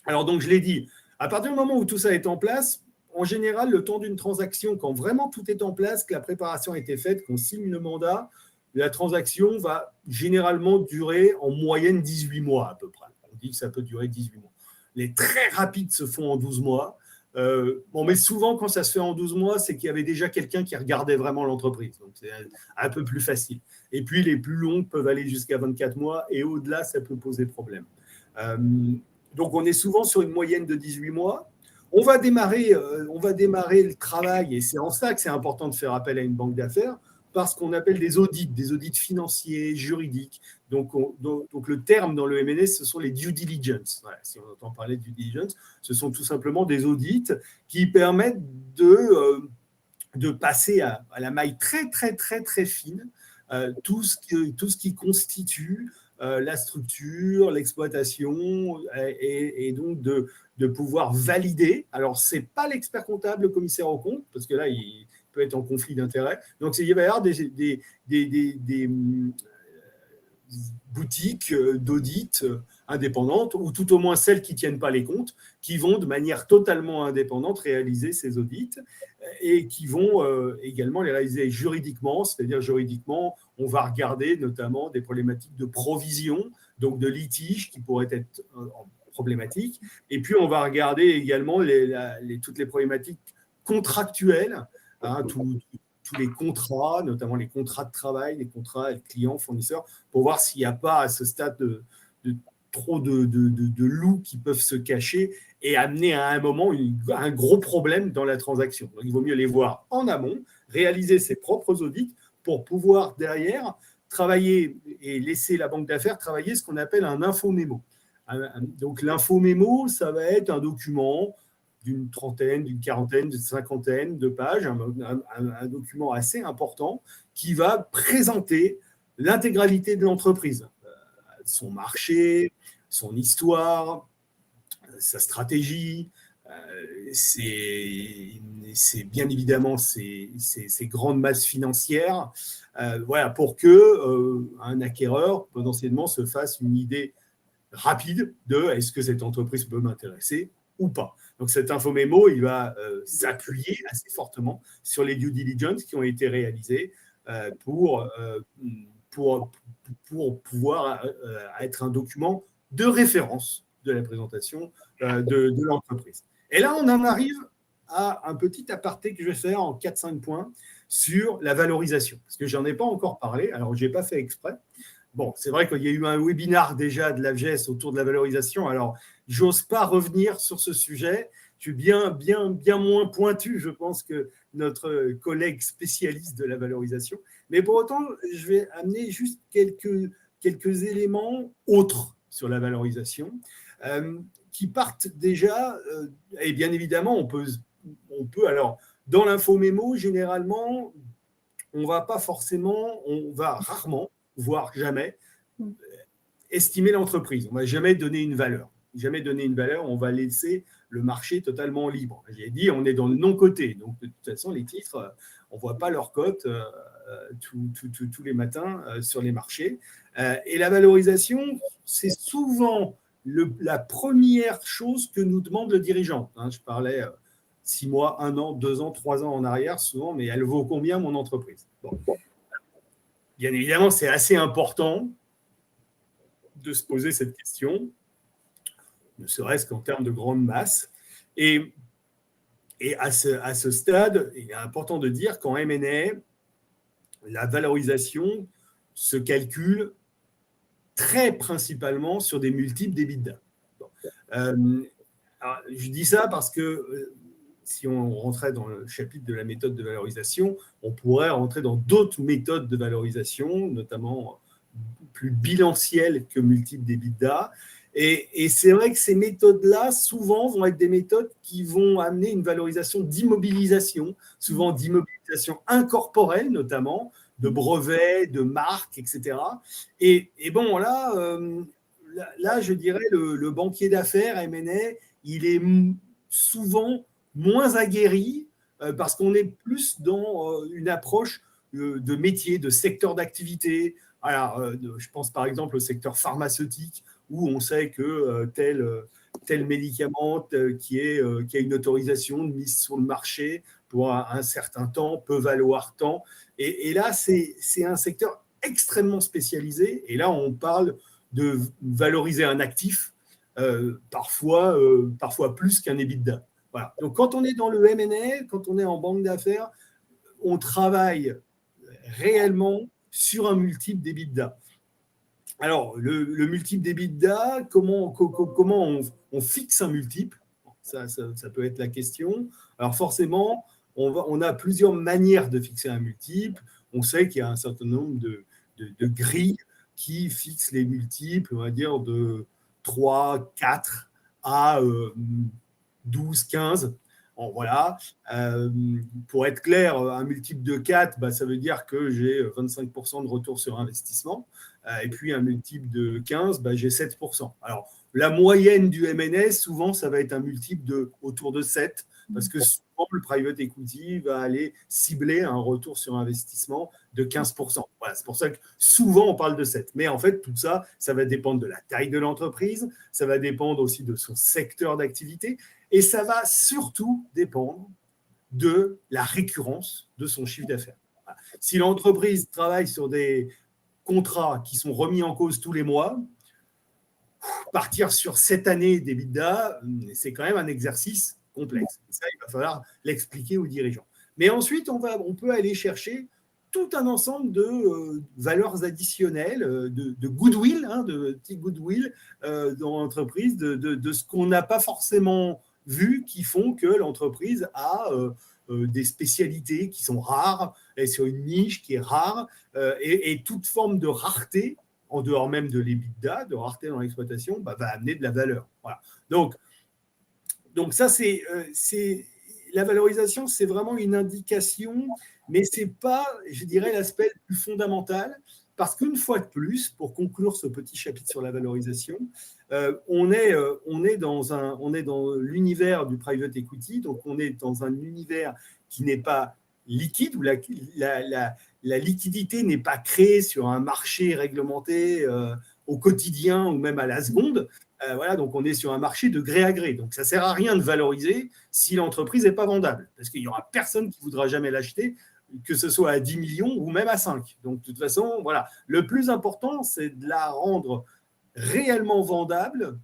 Alors donc, je l'ai dit, à partir du moment où tout ça est en place, en général, le temps d'une transaction, quand vraiment tout est en place, que la préparation a été faite, qu'on signe le mandat, la transaction va généralement durer en moyenne 18 mois à peu près. On dit que ça peut durer 18 mois. Les très rapides se font en 12 mois. Mais souvent, quand ça se fait en 12 mois, c'est qu'il y avait déjà quelqu'un qui regardait vraiment l'entreprise. Donc, c'est un peu plus facile. Et puis, les plus longues peuvent aller jusqu'à 24 mois et au-delà, ça peut poser problème. Donc, on est souvent sur une moyenne de 18 mois. On va démarrer le travail, et c'est en ça que c'est important de faire appel à une banque d'affaires, par ce qu'on appelle des audits financiers, juridiques. Donc le terme dans le M&A, ce sont les due diligence. Voilà, si on entend parler de due diligence, ce sont tout simplement des audits qui permettent de passer à la maille très, très, très, très fine tout ce qui constitue la structure, l'exploitation, et donc de pouvoir valider. Alors, ce n'est pas l'expert comptable, le commissaire aux comptes, parce que là, il peut être en conflit d'intérêts. Donc, il va y avoir des boutiques d'audit indépendantes, ou tout au moins celles qui ne tiennent pas les comptes, qui vont de manière totalement indépendante réaliser ces audits et qui vont également les réaliser juridiquement, c'est-à-dire juridiquement, on va regarder notamment des problématiques de provision, donc de litige qui pourraient être problématiques, et puis on va regarder également toutes les problématiques contractuelles, hein, tous les contrats, notamment les contrats de travail, les contrats clients, fournisseurs, pour voir s'il n'y a pas à ce stade trop de loups qui peuvent se cacher et amener à un moment un gros problème dans la transaction. Donc, il vaut mieux les voir en amont, réaliser ses propres audits pour pouvoir derrière travailler et laisser la banque d'affaires travailler ce qu'on appelle un infomémo. Donc, l'infomémo, ça va être un document d'une trentaine, d'une quarantaine, d'une cinquantaine de pages, un document assez important qui va présenter l'intégralité de l'entreprise, son marché, son histoire, sa stratégie, c'est bien évidemment ces grandes masses financières, voilà, pour que un acquéreur potentiellement se fasse une idée rapide de est-ce que cette entreprise peut m'intéresser ou pas. Donc cet infomémo, il va s'appuyer assez fortement sur les due diligence qui ont été réalisées pour pouvoir être un document de référence de la présentation de l'entreprise. Et là, on en arrive à un petit aparté que je vais faire en 4-5 points sur la valorisation, parce que je n'en ai pas encore parlé, alors je n'ai pas fait exprès. Bon, c'est vrai qu'il y a eu un webinar déjà de l'AFGES autour de la valorisation, alors j'ose pas revenir sur ce sujet, je suis bien moins pointu, je pense, que notre collègue spécialiste de la valorisation, mais pour autant, je vais amener juste quelques éléments autres sur la valorisation, qui partent déjà, et bien évidemment, on peut alors, dans l'infomémo, généralement, on va rarement, voire jamais, estimer l'entreprise. On ne va jamais donner une valeur. On va laisser le marché totalement libre. J'ai dit, on est dans le non-coté. Donc, de toute façon, les titres, on ne voit pas leur cote tous les matins sur les marchés. Et la valorisation, c'est souvent la première chose que nous demande le dirigeant. Je parlais 6 mois, 1 an, 2 ans, 3 ans en arrière, souvent, mais elle vaut combien mon entreprise ? Bon. Bien évidemment, c'est assez important de se poser cette question, ne serait-ce qu'en termes de grande masse. Et à ce stade, il est important de dire qu'en M&A, la valorisation se calcule très principalement sur des multiples d'EBITDA. Bon. Alors, je dis ça parce que si on rentrait dans le chapitre de la méthode de valorisation, on pourrait rentrer dans d'autres méthodes de valorisation, notamment plus bilancielles que multiples d'EBITDA. Et c'est vrai que ces méthodes-là, souvent, vont être des méthodes qui vont amener une valorisation d'immobilisation, souvent d'immobilisation incorporelle, notamment, de brevets, de marques, etc. Et bon, là, je dirais, le banquier d'affaires, M&A, il est souvent moins aguerri parce qu'on est plus dans une approche de métier, de secteur d'activité. Alors, je pense par exemple au secteur pharmaceutique, où on sait que tel médicament qui a une autorisation de mise sur le marché pour un certain temps peut valoir tant. Et là, c'est un secteur extrêmement spécialisé. Et là, on parle de valoriser un actif, parfois plus qu'un EBITDA. Voilà. Donc, quand on est dans le M&A, quand on est en banque d'affaires, on travaille réellement sur un multiple d'EBITDA. Alors, le multiple d'EBITDA, comment on fixe un multiple ? Ça peut être la question. Alors, forcément, on a plusieurs manières de fixer un multiple. on sait qu'il y a un certain nombre de grilles qui fixent les multiples, on va dire, de 3, 4 à 12, 15. Bon, voilà. Pour être clair, un multiple de 4, ça veut dire que j'ai 25% de retour sur investissement. Et puis un multiple de 15, j'ai 7%. Alors, la moyenne du MNS, souvent, ça va être un multiple autour de 7, parce que souvent, le private equity va aller cibler un retour sur investissement de 15%. Voilà, c'est pour ça que souvent, on parle de 7. Mais en fait, tout ça, ça va dépendre de la taille de l'entreprise, ça va dépendre aussi de son secteur d'activité, et ça va surtout dépendre de la récurrence de son chiffre d'affaires. Voilà. Si l'entreprise travaille sur des contrats qui sont remis en cause tous les mois, partir sur 7 années d'EBITDA, c'est quand même un exercice complexe. Et ça, il va falloir l'expliquer aux dirigeants. Mais ensuite, on peut aller chercher tout un ensemble de valeurs additionnelles, de goodwill, de petits goodwill dans l'entreprise, de ce qu'on n'a pas forcément vu, qui font que l'entreprise a des spécialités qui sont rares, et sur une niche qui est rare, et toute forme de rareté, en dehors même de l'EBITDA, de rareté dans l'exploitation, va amener de la valeur. Voilà. Donc ça, c'est la valorisation, c'est vraiment une indication, mais ce n'est pas, je dirais, l'aspect le plus fondamental, parce qu'une fois de plus, pour conclure ce petit chapitre sur la valorisation, on est dans l'univers du private equity, donc on est dans un univers qui n'est pas liquide, où la liquidité n'est pas créée sur un marché réglementé au quotidien ou même à la seconde. Voilà, donc on est sur un marché de gré à gré. Donc ça ne sert à rien de valoriser si l'entreprise n'est pas vendable, parce qu'il n'y aura personne qui ne voudra jamais l'acheter, que ce soit à 10 millions ou même à 5. Donc de toute façon, voilà, le plus important, c'est de la rendre réellement vendable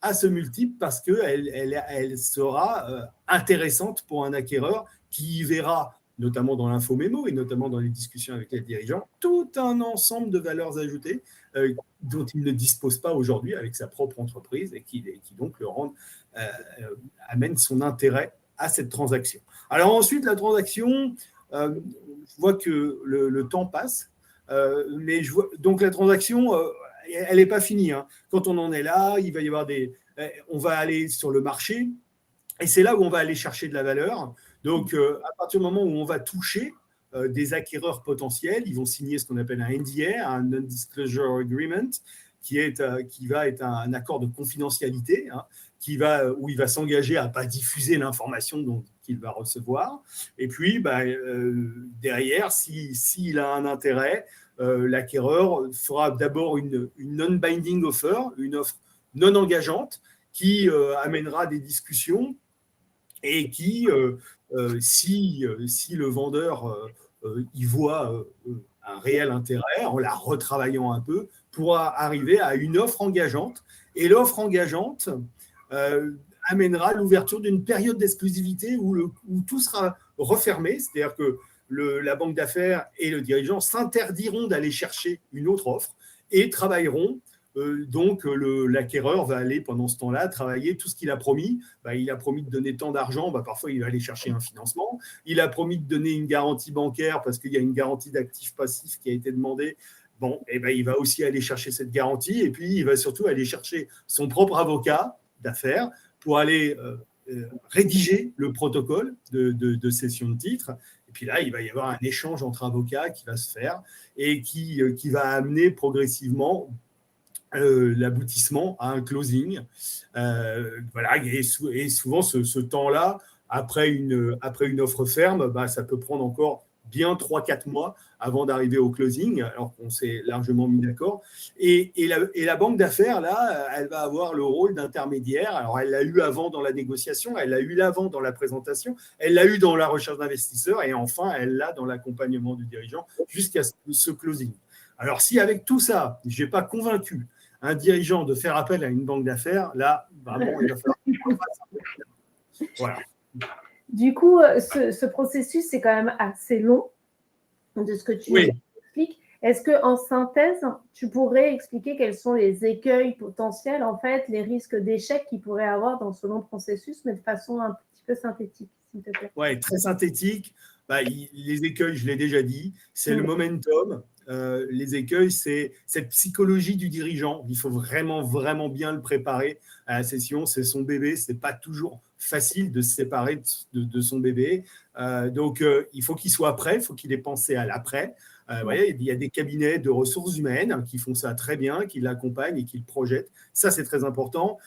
à ce multiple, parce qu'elle sera intéressante pour un acquéreur qui y verra, notamment dans l'info-mémo et notamment dans les discussions avec les dirigeants, tout un ensemble de valeurs ajoutées dont il ne dispose pas aujourd'hui avec sa propre entreprise, et qui donc le rendent, amène son intérêt à cette transaction. Alors ensuite, la transaction, je vois que le temps passe, mais donc la transaction, elle n'est pas finie. Quand on en est là, il va y avoir on va aller sur le marché, et c'est là où on va aller chercher de la valeur. Donc, à partir du moment où on va toucher des acquéreurs potentiels, ils vont signer ce qu'on appelle un NDA, un Non-Disclosure Agreement, qui va être un accord de confidentialité, où il va s'engager à ne pas diffuser l'information qu'il va recevoir. Et puis, derrière, s'il a un intérêt, l'acquéreur fera d'abord une non-binding offer, une offre non engageante, qui amènera des discussions, et qui, si le vendeur y voit un réel intérêt, en la retravaillant un peu, pourra arriver à une offre engageante. Et l'offre engageante amènera l'ouverture d'une période d'exclusivité où tout sera refermé, c'est-à-dire que la banque d'affaires et le dirigeant s'interdiront d'aller chercher une autre offre et travailleront. Donc, l'acquéreur va aller pendant ce temps-là travailler tout ce qu'il a promis. Il a promis de donner tant d'argent, parfois il va aller chercher un financement. Il a promis de donner une garantie bancaire parce qu'il y a une garantie d'actifs passifs qui a été demandée. Il va aussi aller chercher cette garantie, et puis il va surtout aller chercher son propre avocat d'affaires pour aller rédiger le protocole de cession de titres. Et puis là, il va y avoir un échange entre avocats qui va se faire et qui va amener progressivement l'aboutissement à un closing. Voilà, et souvent, ce temps-là, après une offre ferme, ça peut prendre encore bien 3-4 mois avant d'arriver au closing, alors qu'on s'est largement mis d'accord. Et la banque d'affaires, là, elle va avoir le rôle d'intermédiaire. Alors, elle l'a eu avant dans la négociation, elle l'a eu avant dans la présentation, elle l'a eu dans la recherche d'investisseurs, et enfin, elle l'a dans l'accompagnement du dirigeant jusqu'à ce closing. Alors, si avec tout ça, je n'ai pas convaincu un dirigeant de faire appel à une banque d'affaires, là, vraiment, il va falloir... Voilà. Du coup, ce processus, c'est quand même assez long de ce que tu expliques. Est-ce qu'en synthèse, tu pourrais expliquer quels sont les écueils potentiels, en fait, les risques d'échec qu'il pourrait avoir dans ce long processus, mais de façon un petit peu synthétique, s'il te plaît? Oui, très synthétique. Les écueils, je l'ai déjà dit, c'est le momentum. Les écueils, c'est cette psychologie du dirigeant. Il faut vraiment, vraiment bien le préparer à la session. C'est son bébé. Ce n'est pas toujours facile de se séparer de son bébé. Donc, il faut qu'il soit prêt. Il faut qu'il ait pensé à l'après. Voyez, il y a des cabinets de ressources humaines qui font ça très bien, qui l'accompagnent et qui le projettent. Ça, c'est très important.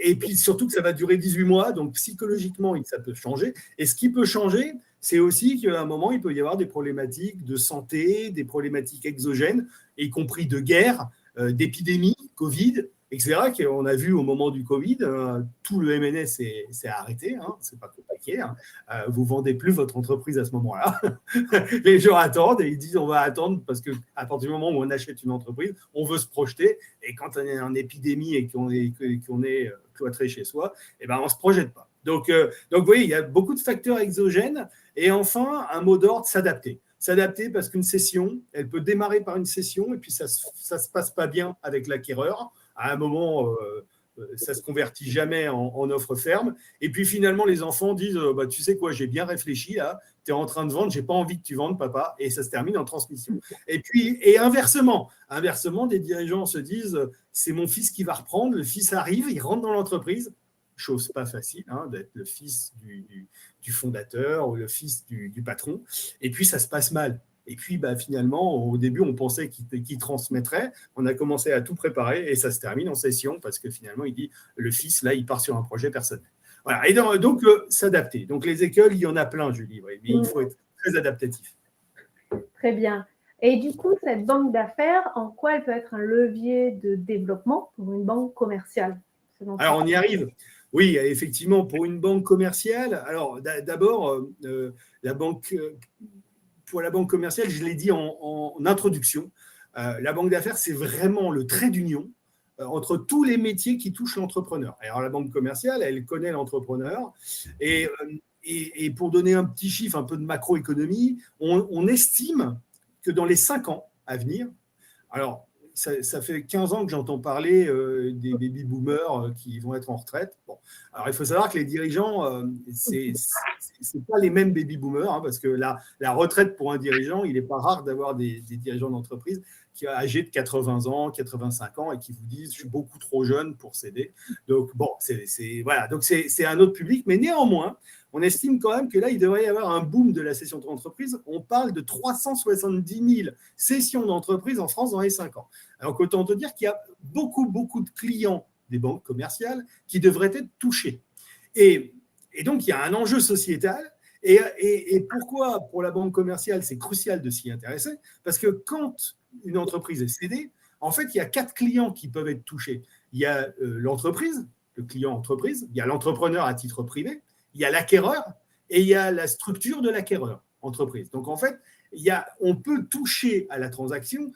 Et puis, surtout que ça va durer 18 mois. Donc, psychologiquement, ça peut changer. Et ce qui peut changer, c'est aussi qu'à un moment, il peut y avoir des problématiques de santé, des problématiques exogènes, y compris de guerre, d'épidémie, Covid, etc. On a vu au moment du Covid, tout le MNS s'est arrêté, hein, c'est pas compliqué. Hein. Vous ne vendez plus votre entreprise à ce moment-là. Les gens attendent et ils disent on va attendre parce qu'à partir du moment où on achète une entreprise, on veut se projeter. Et quand on est en épidémie et qu'on est cloîtré chez soi, eh ben, on ne se projette pas. Donc, vous voyez, il y a beaucoup de facteurs exogènes. Et enfin, un mot d'ordre, s'adapter. S'adapter parce qu'une session, elle peut démarrer par une session et puis ça se passe pas bien avec l'acquéreur. À un moment, ça se convertit jamais en offre ferme. Et puis finalement, les enfants disent tu sais quoi, j'ai bien réfléchi là, tu es en train de vendre, j'ai pas envie que tu vendes, papa. Et ça se termine en transmission. Et inversement, des dirigeants se disent c'est mon fils qui va reprendre, le fils arrive, il rentre dans l'entreprise. Chose pas facile, hein, d'être le fils du fondateur ou le fils du patron. Et puis, ça se passe mal. Et puis, finalement, au début, on pensait qu'il transmettrait. On a commencé à tout préparer et ça se termine en session parce que finalement, il dit, le fils, là, il part sur un projet personnel. Voilà. Et donc, s'adapter. Donc, les écoles, il y en a plein, Julie, mais il faut être très adaptatif. Très bien. Et du coup, cette banque d'affaires, en quoi elle peut être un levier de développement pour une banque commerciale? Alors, on y arrive. Oui, effectivement, pour une banque commerciale, alors d'abord, pour la banque commerciale, je l'ai dit en introduction, la banque d'affaires, c'est vraiment le trait d'union entre tous les métiers qui touchent l'entrepreneur. Alors, la banque commerciale, elle connaît l'entrepreneur. Et pour donner un petit chiffre, un peu de macroéconomie, on estime que dans les 5 ans à venir, alors, ça fait 15 ans que j'entends parler des baby-boomers qui vont être en retraite. Bon. Alors, il faut savoir que les dirigeants, ce n'est pas les mêmes baby-boomers, hein, parce que la retraite pour un dirigeant, il n'est pas rare d'avoir des dirigeants d'entreprise qui sont âgés de 80 ans, 85 ans et qui vous disent « je suis beaucoup trop jeune pour céder ». Donc, bon, voilà. Donc, c'est un autre public, mais néanmoins, on estime quand même que là, il devrait y avoir un boom de la cession d'entreprise. On parle de 370 000 cessions d'entreprise en France dans les 5 ans. Alors, autant te dire qu'il y a beaucoup, beaucoup de clients des banques commerciales qui devraient être touchés. Et donc, il y a un enjeu sociétal. Et pourquoi, pour la banque commerciale, c'est crucial de s'y intéresser? Parce que quand une entreprise est cédée, en fait, il y a 4 clients qui peuvent être touchés. Il y a l'entreprise, le client entreprise, il y a l'entrepreneur à titre privé, il y a l'acquéreur et il y a la structure de l'acquéreur, entreprise. Donc, en fait, on peut toucher à la transaction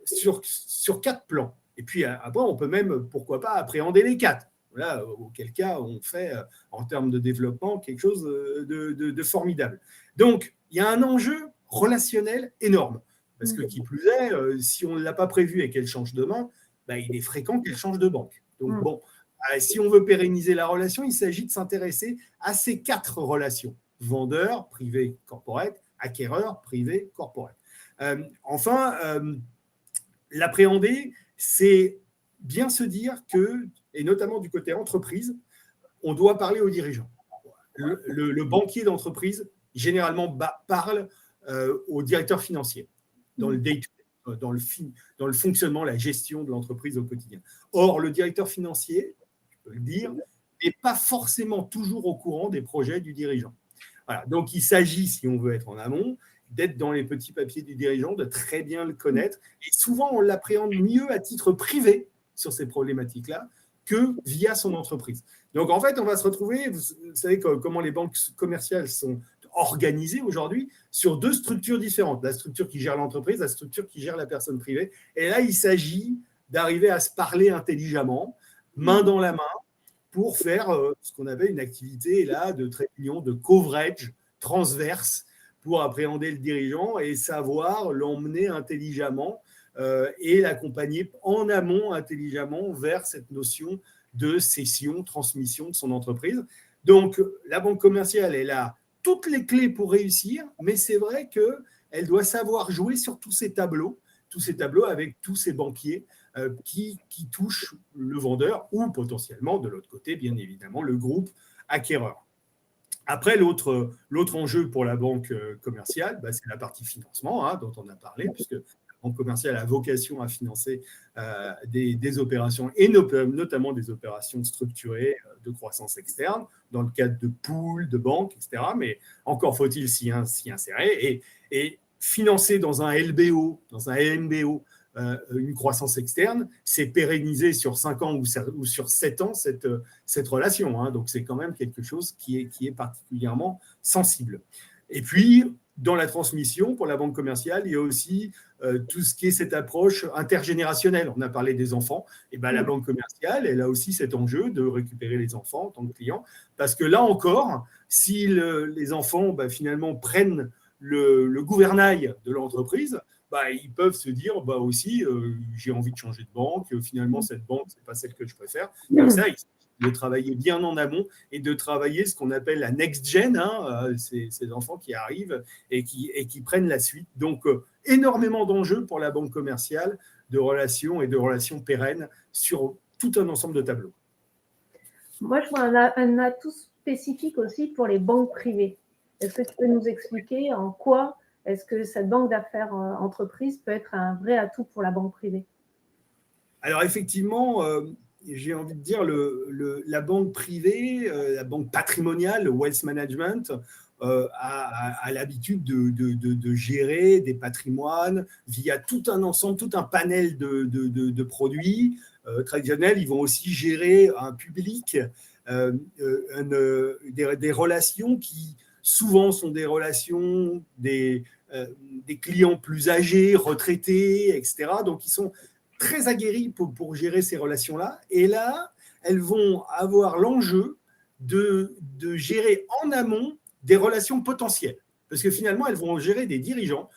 sur 4 plans. Et puis, après, on peut même, pourquoi pas, appréhender les 4. Voilà, auquel cas, on fait, en termes de développement, quelque chose de formidable. Donc, il y a un enjeu relationnel énorme. Parce que, qui plus est, si on ne l'a pas prévu et qu'elle change de main, il est fréquent qu'elle change de banque. Donc, bon, si on veut pérenniser la relation, il s'agit de s'intéresser à ces 4 relations. Vendeur, privé, corporate, acquéreur, privé, corporate. Enfin, l'appréhender, c'est bien se dire que, et notamment du côté entreprise, on doit parler aux dirigeants. Le banquier d'entreprise, généralement, parle au directeur financier dans le day-to-day, dans le fonctionnement, la gestion de l'entreprise au quotidien. Or, le directeur financier, je peux le dire, n'est pas forcément toujours au courant des projets du dirigeant. Voilà. Donc, il s'agit, si on veut être en amont, d'être dans les petits papiers du dirigeant, de très bien le connaître. Et souvent, on l'appréhende mieux à titre privé sur ces problématiques-là que via son entreprise. Donc, en fait, on va se retrouver, vous savez comment les banques commerciales sont organisées aujourd'hui, sur 2 structures différentes. La structure qui gère l'entreprise, la structure qui gère la personne privée. Et là, il s'agit d'arriver à se parler intelligemment, main dans la main, pour faire ce qu'on appelle une activité là, de trait d'union, de coverage transverse, pour appréhender le dirigeant et savoir l'emmener intelligemment et l'accompagner en amont intelligemment vers cette notion de cession, transmission de son entreprise. Donc, la banque commerciale est là toutes les clés pour réussir, mais c'est vrai qu'elle doit savoir jouer sur tous ces tableaux avec tous ces banquiers qui touchent le vendeur ou potentiellement, de l'autre côté, bien évidemment, le groupe acquéreur. Après, l'autre enjeu pour la banque commerciale, c'est la partie financement dont on a parlé, puisque la banque commerciale a vocation à financer des opérations, et notamment des opérations structurées de croissance externe, dans le cadre de pools, de banques, etc. Mais encore faut-il s'y insérer. Et financer dans un LBO, dans un LMBO, une croissance externe, c'est pérenniser sur 5 ans ou sur 7 ans cette relation. Donc, c'est quand même quelque chose qui est particulièrement sensible. Et puis, dans la transmission, pour la banque commerciale, il y a aussi tout ce qui est cette approche intergénérationnelle. On a parlé des enfants. Et la banque commerciale, elle a aussi cet enjeu de récupérer les enfants en tant que clients. Parce que là encore, si les enfants, finalement, prennent le gouvernail de l'entreprise, ils peuvent se dire aussi j'ai envie de changer de banque, finalement cette banque c'est pas celle que je préfère. Donc ça, il faut de travailler bien en amont et de travailler ce qu'on appelle la next gen, ces enfants qui arrivent et qui prennent la suite. Donc énormément d'enjeux pour la banque commerciale, de relations pérennes sur tout un ensemble de tableaux. Moi, je vois un atout spécifique aussi pour les banques privées. Est-ce que tu peux nous expliquer en quoi est-ce que cette banque d'affaires entreprise peut être un vrai atout pour la banque privée? Alors effectivement, j'ai envie de dire la banque privée, la banque patrimoniale, le wealth management, a l'habitude de gérer des patrimoines via tout un ensemble, tout un panel de produits traditionnels. Ils vont aussi gérer un public, des relations qui souvent sont des relations des clients plus âgés, retraités, etc. Donc, ils sont très aguerris pour gérer ces relations-là. Et là, elles vont avoir l'enjeu de gérer en amont des relations potentielles. Parce que finalement, elles vont gérer des dirigeants.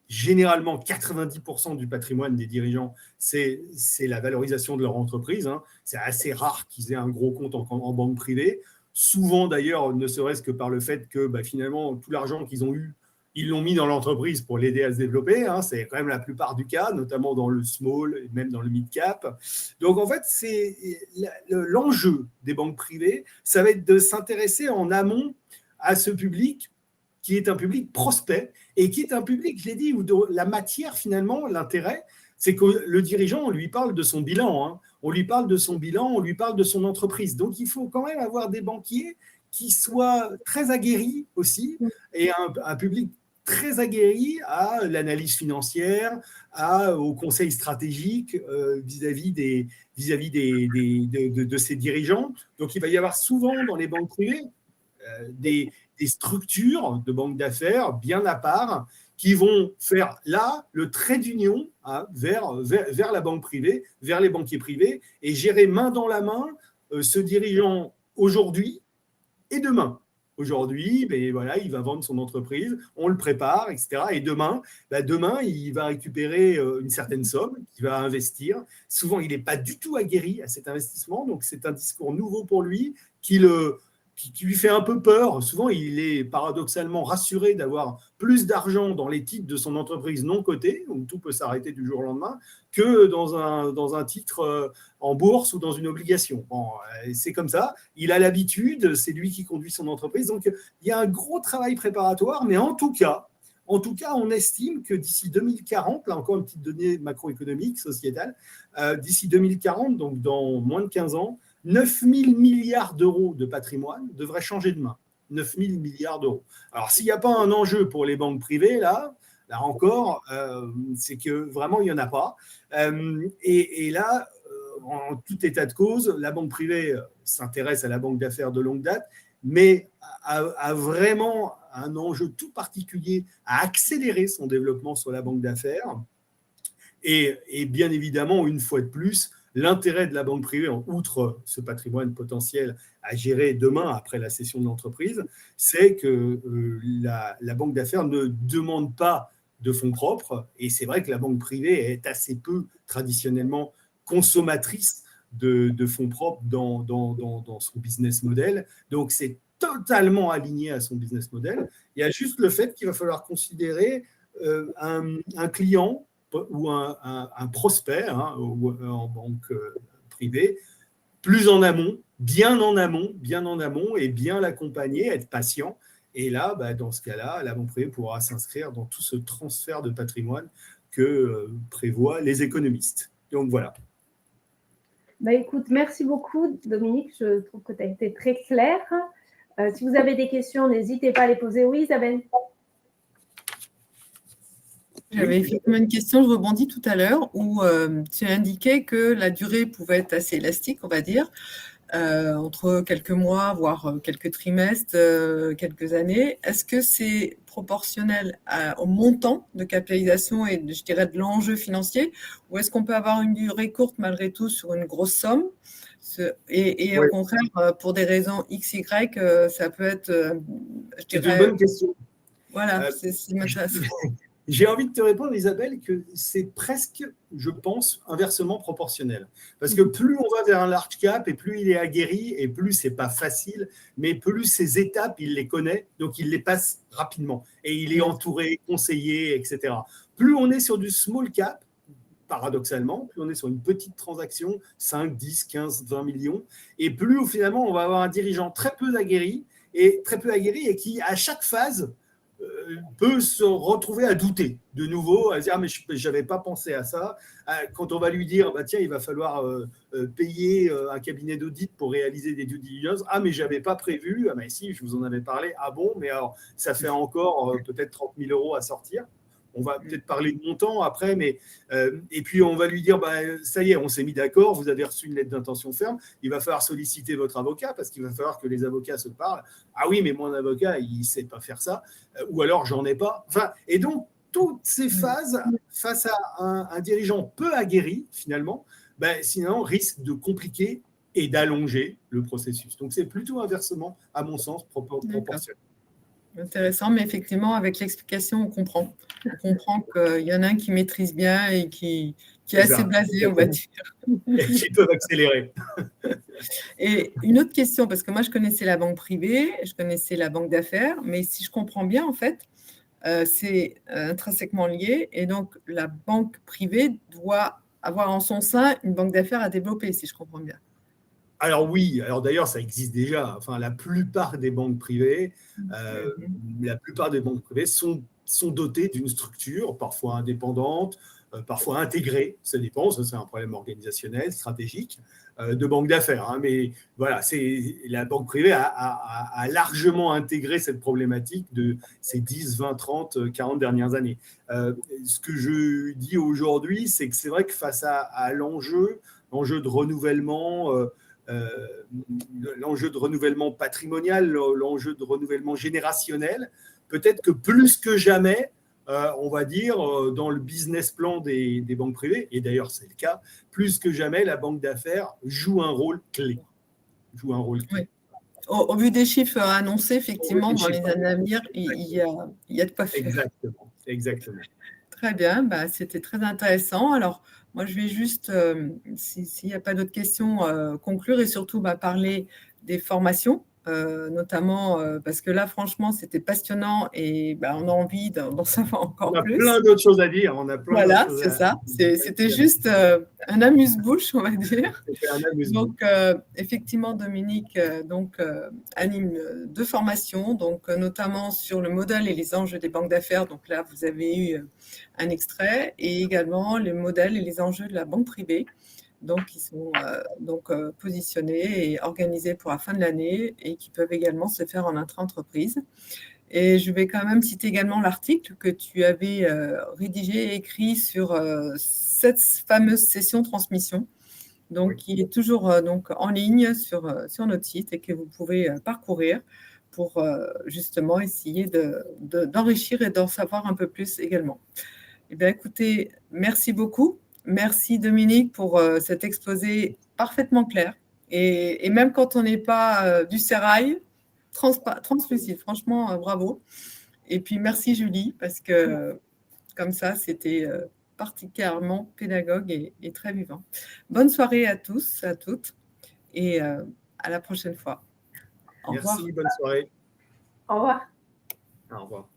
Généralement, 90% du patrimoine des dirigeants, c'est la valorisation de leur entreprise. C'est assez rare qu'ils aient un gros compte en banque privée. Souvent, d'ailleurs, ne serait-ce que par le fait que finalement, tout l'argent qu'ils ont eu, ils l'ont mis dans l'entreprise pour l'aider à se développer. C'est quand même la plupart du cas, notamment dans le small et même dans le mid-cap. Donc, en fait, c'est l'enjeu des banques privées, ça va être de s'intéresser en amont à ce public qui est un public prospect et qui est un public, je l'ai dit, où la matière, finalement, l'intérêt, c'est que le dirigeant, on lui parle de son bilan. On lui parle de son bilan, on lui parle de son entreprise. Donc, il faut quand même avoir des banquiers qui soient très aguerris aussi et un public très aguerri à l'analyse financière, au conseil stratégique vis-à-vis de ces dirigeants. Donc, il va y avoir souvent dans les banques privées des structures de banques d'affaires bien à part qui vont faire là le trait d'union vers la banque privée, vers les banquiers privés et gérer main dans la main ce dirigeant aujourd'hui et demain. Aujourd'hui, il va vendre son entreprise, on le prépare, etc. Et demain, il va récupérer une certaine somme qu'il va investir. Souvent, il n'est pas du tout aguerri à cet investissement, donc c'est un discours nouveau pour lui qui lui fait un peu peur. Souvent, il est paradoxalement rassuré d'avoir plus d'argent dans les titres de son entreprise non cotés, où tout peut s'arrêter du jour au lendemain, que dans un titre en bourse ou dans une obligation. Bon, c'est comme ça. Il a l'habitude, c'est lui qui conduit son entreprise. Donc, il y a un gros travail préparatoire, mais en tout cas, on estime que d'ici 2040, là encore une petite donnée macroéconomique, sociétale, d'ici 2040, donc dans moins de 15 ans, 9 000 milliards d'euros de patrimoine devraient changer de main. 9 000 milliards d'euros. Alors, s'il n'y a pas un enjeu pour les banques privées, là encore, c'est que vraiment, il n'y en a pas. Et là, en tout état de cause, la banque privée s'intéresse à la banque d'affaires de longue date, mais a vraiment un enjeu tout particulier à accélérer son développement sur la banque d'affaires. Et bien évidemment, une fois de plus, l'intérêt de la banque privée, outre ce patrimoine potentiel à gérer demain après la cession de l'entreprise, c'est que la banque d'affaires ne demande pas de fonds propres. Et c'est vrai que la banque privée est assez peu traditionnellement consommatrice de fonds propres dans son business model. Donc, c'est totalement aligné à son business model. Il y a juste le fait qu'il va falloir considérer un client ou un prospect en banque privée plus en amont, bien en amont et bien l'accompagner, être patient. Et là, dans ce cas-là, la banque privée pourra s'inscrire dans tout ce transfert de patrimoine que prévoient les économistes. Donc voilà. Écoute, merci beaucoup, Dominique. Je trouve que tu as été très clair. Si vous avez des questions, n'hésitez pas à les poser. Oui, Isabelle? J'avais effectivement une question, je rebondis tout à l'heure, où tu as indiqué que la durée pouvait être assez élastique, on va dire, entre quelques mois, voire quelques trimestres, quelques années. Est-ce que c'est proportionnel au montant de capitalisation et, je dirais, de l'enjeu financier, ou est-ce qu'on peut avoir une durée courte malgré tout sur une grosse somme et au contraire, pour des raisons X, Y, ça peut être, je dirais… C'est une bonne question. Voilà, c'est m'intéresse. J'ai envie de te répondre, Isabelle, que c'est presque, je pense, inversement proportionnel. Parce que plus on va vers un large cap et plus il est aguerri et plus c'est pas facile, mais plus ces étapes, il les connaît, donc il les passe rapidement. Et il est entouré, conseillé, etc. Plus on est sur du small cap, paradoxalement, plus on est sur une petite transaction, 5, 10, 15, 20 millions, et plus finalement on va avoir un dirigeant très peu aguerri et qui, à chaque phase, peut se retrouver à douter de nouveau, à dire mais je n'avais pas pensé à ça. Quand on va lui dire tiens, il va falloir payer un cabinet d'audit pour réaliser des due diligence, mais je n'avais pas prévu, mais si, je vous en avais parlé, bon, mais alors ça fait encore peut-être 30 000 euros à sortir. On va peut-être parler de montant après, mais et puis on va lui dire ça y est, on s'est mis d'accord, vous avez reçu une lettre d'intention ferme, il va falloir solliciter votre avocat parce qu'il va falloir que les avocats se parlent. Ah oui, mais mon avocat, il ne sait pas faire ça, ou alors j'en ai pas. Et donc, toutes ces phases, face à un dirigeant peu aguerri, finalement, sinon risquent de compliquer et d'allonger le processus. Donc, c'est plutôt inversement, à mon sens, proportionnel. Intéressant, mais effectivement, avec l'explication, on comprend. On comprend qu'il y en a un qui maîtrise bien et qui est assez blasé, on va dire. Et qui peuvent accélérer. Et une autre question, parce que moi, je connaissais la banque privée, je connaissais la banque d'affaires, mais si je comprends bien, en fait, c'est intrinsèquement lié. Et donc, la banque privée doit avoir en son sein une banque d'affaires à développer, si je comprends bien. Alors oui, d'ailleurs ça existe déjà. Enfin, la plupart des banques privées, sont dotées d'une structure, parfois indépendante, parfois intégrée. Ça dépend, ça c'est un problème organisationnel, stratégique, de banque d'affaires. Mais voilà, la banque privée a largement intégré cette problématique de ces 10, 20, 30, 40 dernières années. Ce que je dis aujourd'hui, c'est que c'est vrai que face à l'enjeu de renouvellement, l'enjeu de renouvellement patrimonial, l'enjeu de renouvellement générationnel, peut-être que plus que jamais, on va dire, dans le business plan des banques privées, et d'ailleurs c'est le cas, plus que jamais, la banque d'affaires joue un rôle clé. Oui. Au vu des chiffres annoncés, effectivement, dans les années à venir, il y a de quoi faire. Exactement. Très bien, c'était très intéressant. Alors, moi, je vais juste, s'il n'y a pas d'autres questions, conclure et surtout parler des formations, notamment parce que là, franchement, c'était passionnant et on a envie d'en savoir encore plus. On a plein d'autres choses à dire. Voilà, c'est ça. C'était juste un amuse-bouche, on va dire. Donc, effectivement, Dominique anime 2 formations, donc notamment sur le modèle et les enjeux des banques d'affaires. Donc là, vous avez eu un extrait, et également les modèles et les enjeux de la banque privée. Donc, qui sont positionnés et organisés pour la fin de l'année et qui peuvent également se faire en intra-entreprise. Et je vais quand même citer également l'article que tu avais rédigé et écrit sur cette fameuse session transmission, donc qui est toujours en ligne sur notre site et que vous pouvez parcourir pour justement essayer d'enrichir et d'en savoir un peu plus également. Eh bien, écoutez, merci beaucoup. Merci Dominique pour cet exposé parfaitement clair. Et même quand on n'est pas du sérail, translucide. Franchement, bravo. Et puis, merci Julie, parce que comme ça, c'était particulièrement pédagogue et très vivant. Bonne soirée à tous, à toutes, et à la prochaine fois. Au revoir. Merci, bonne soirée. Au revoir. Au revoir.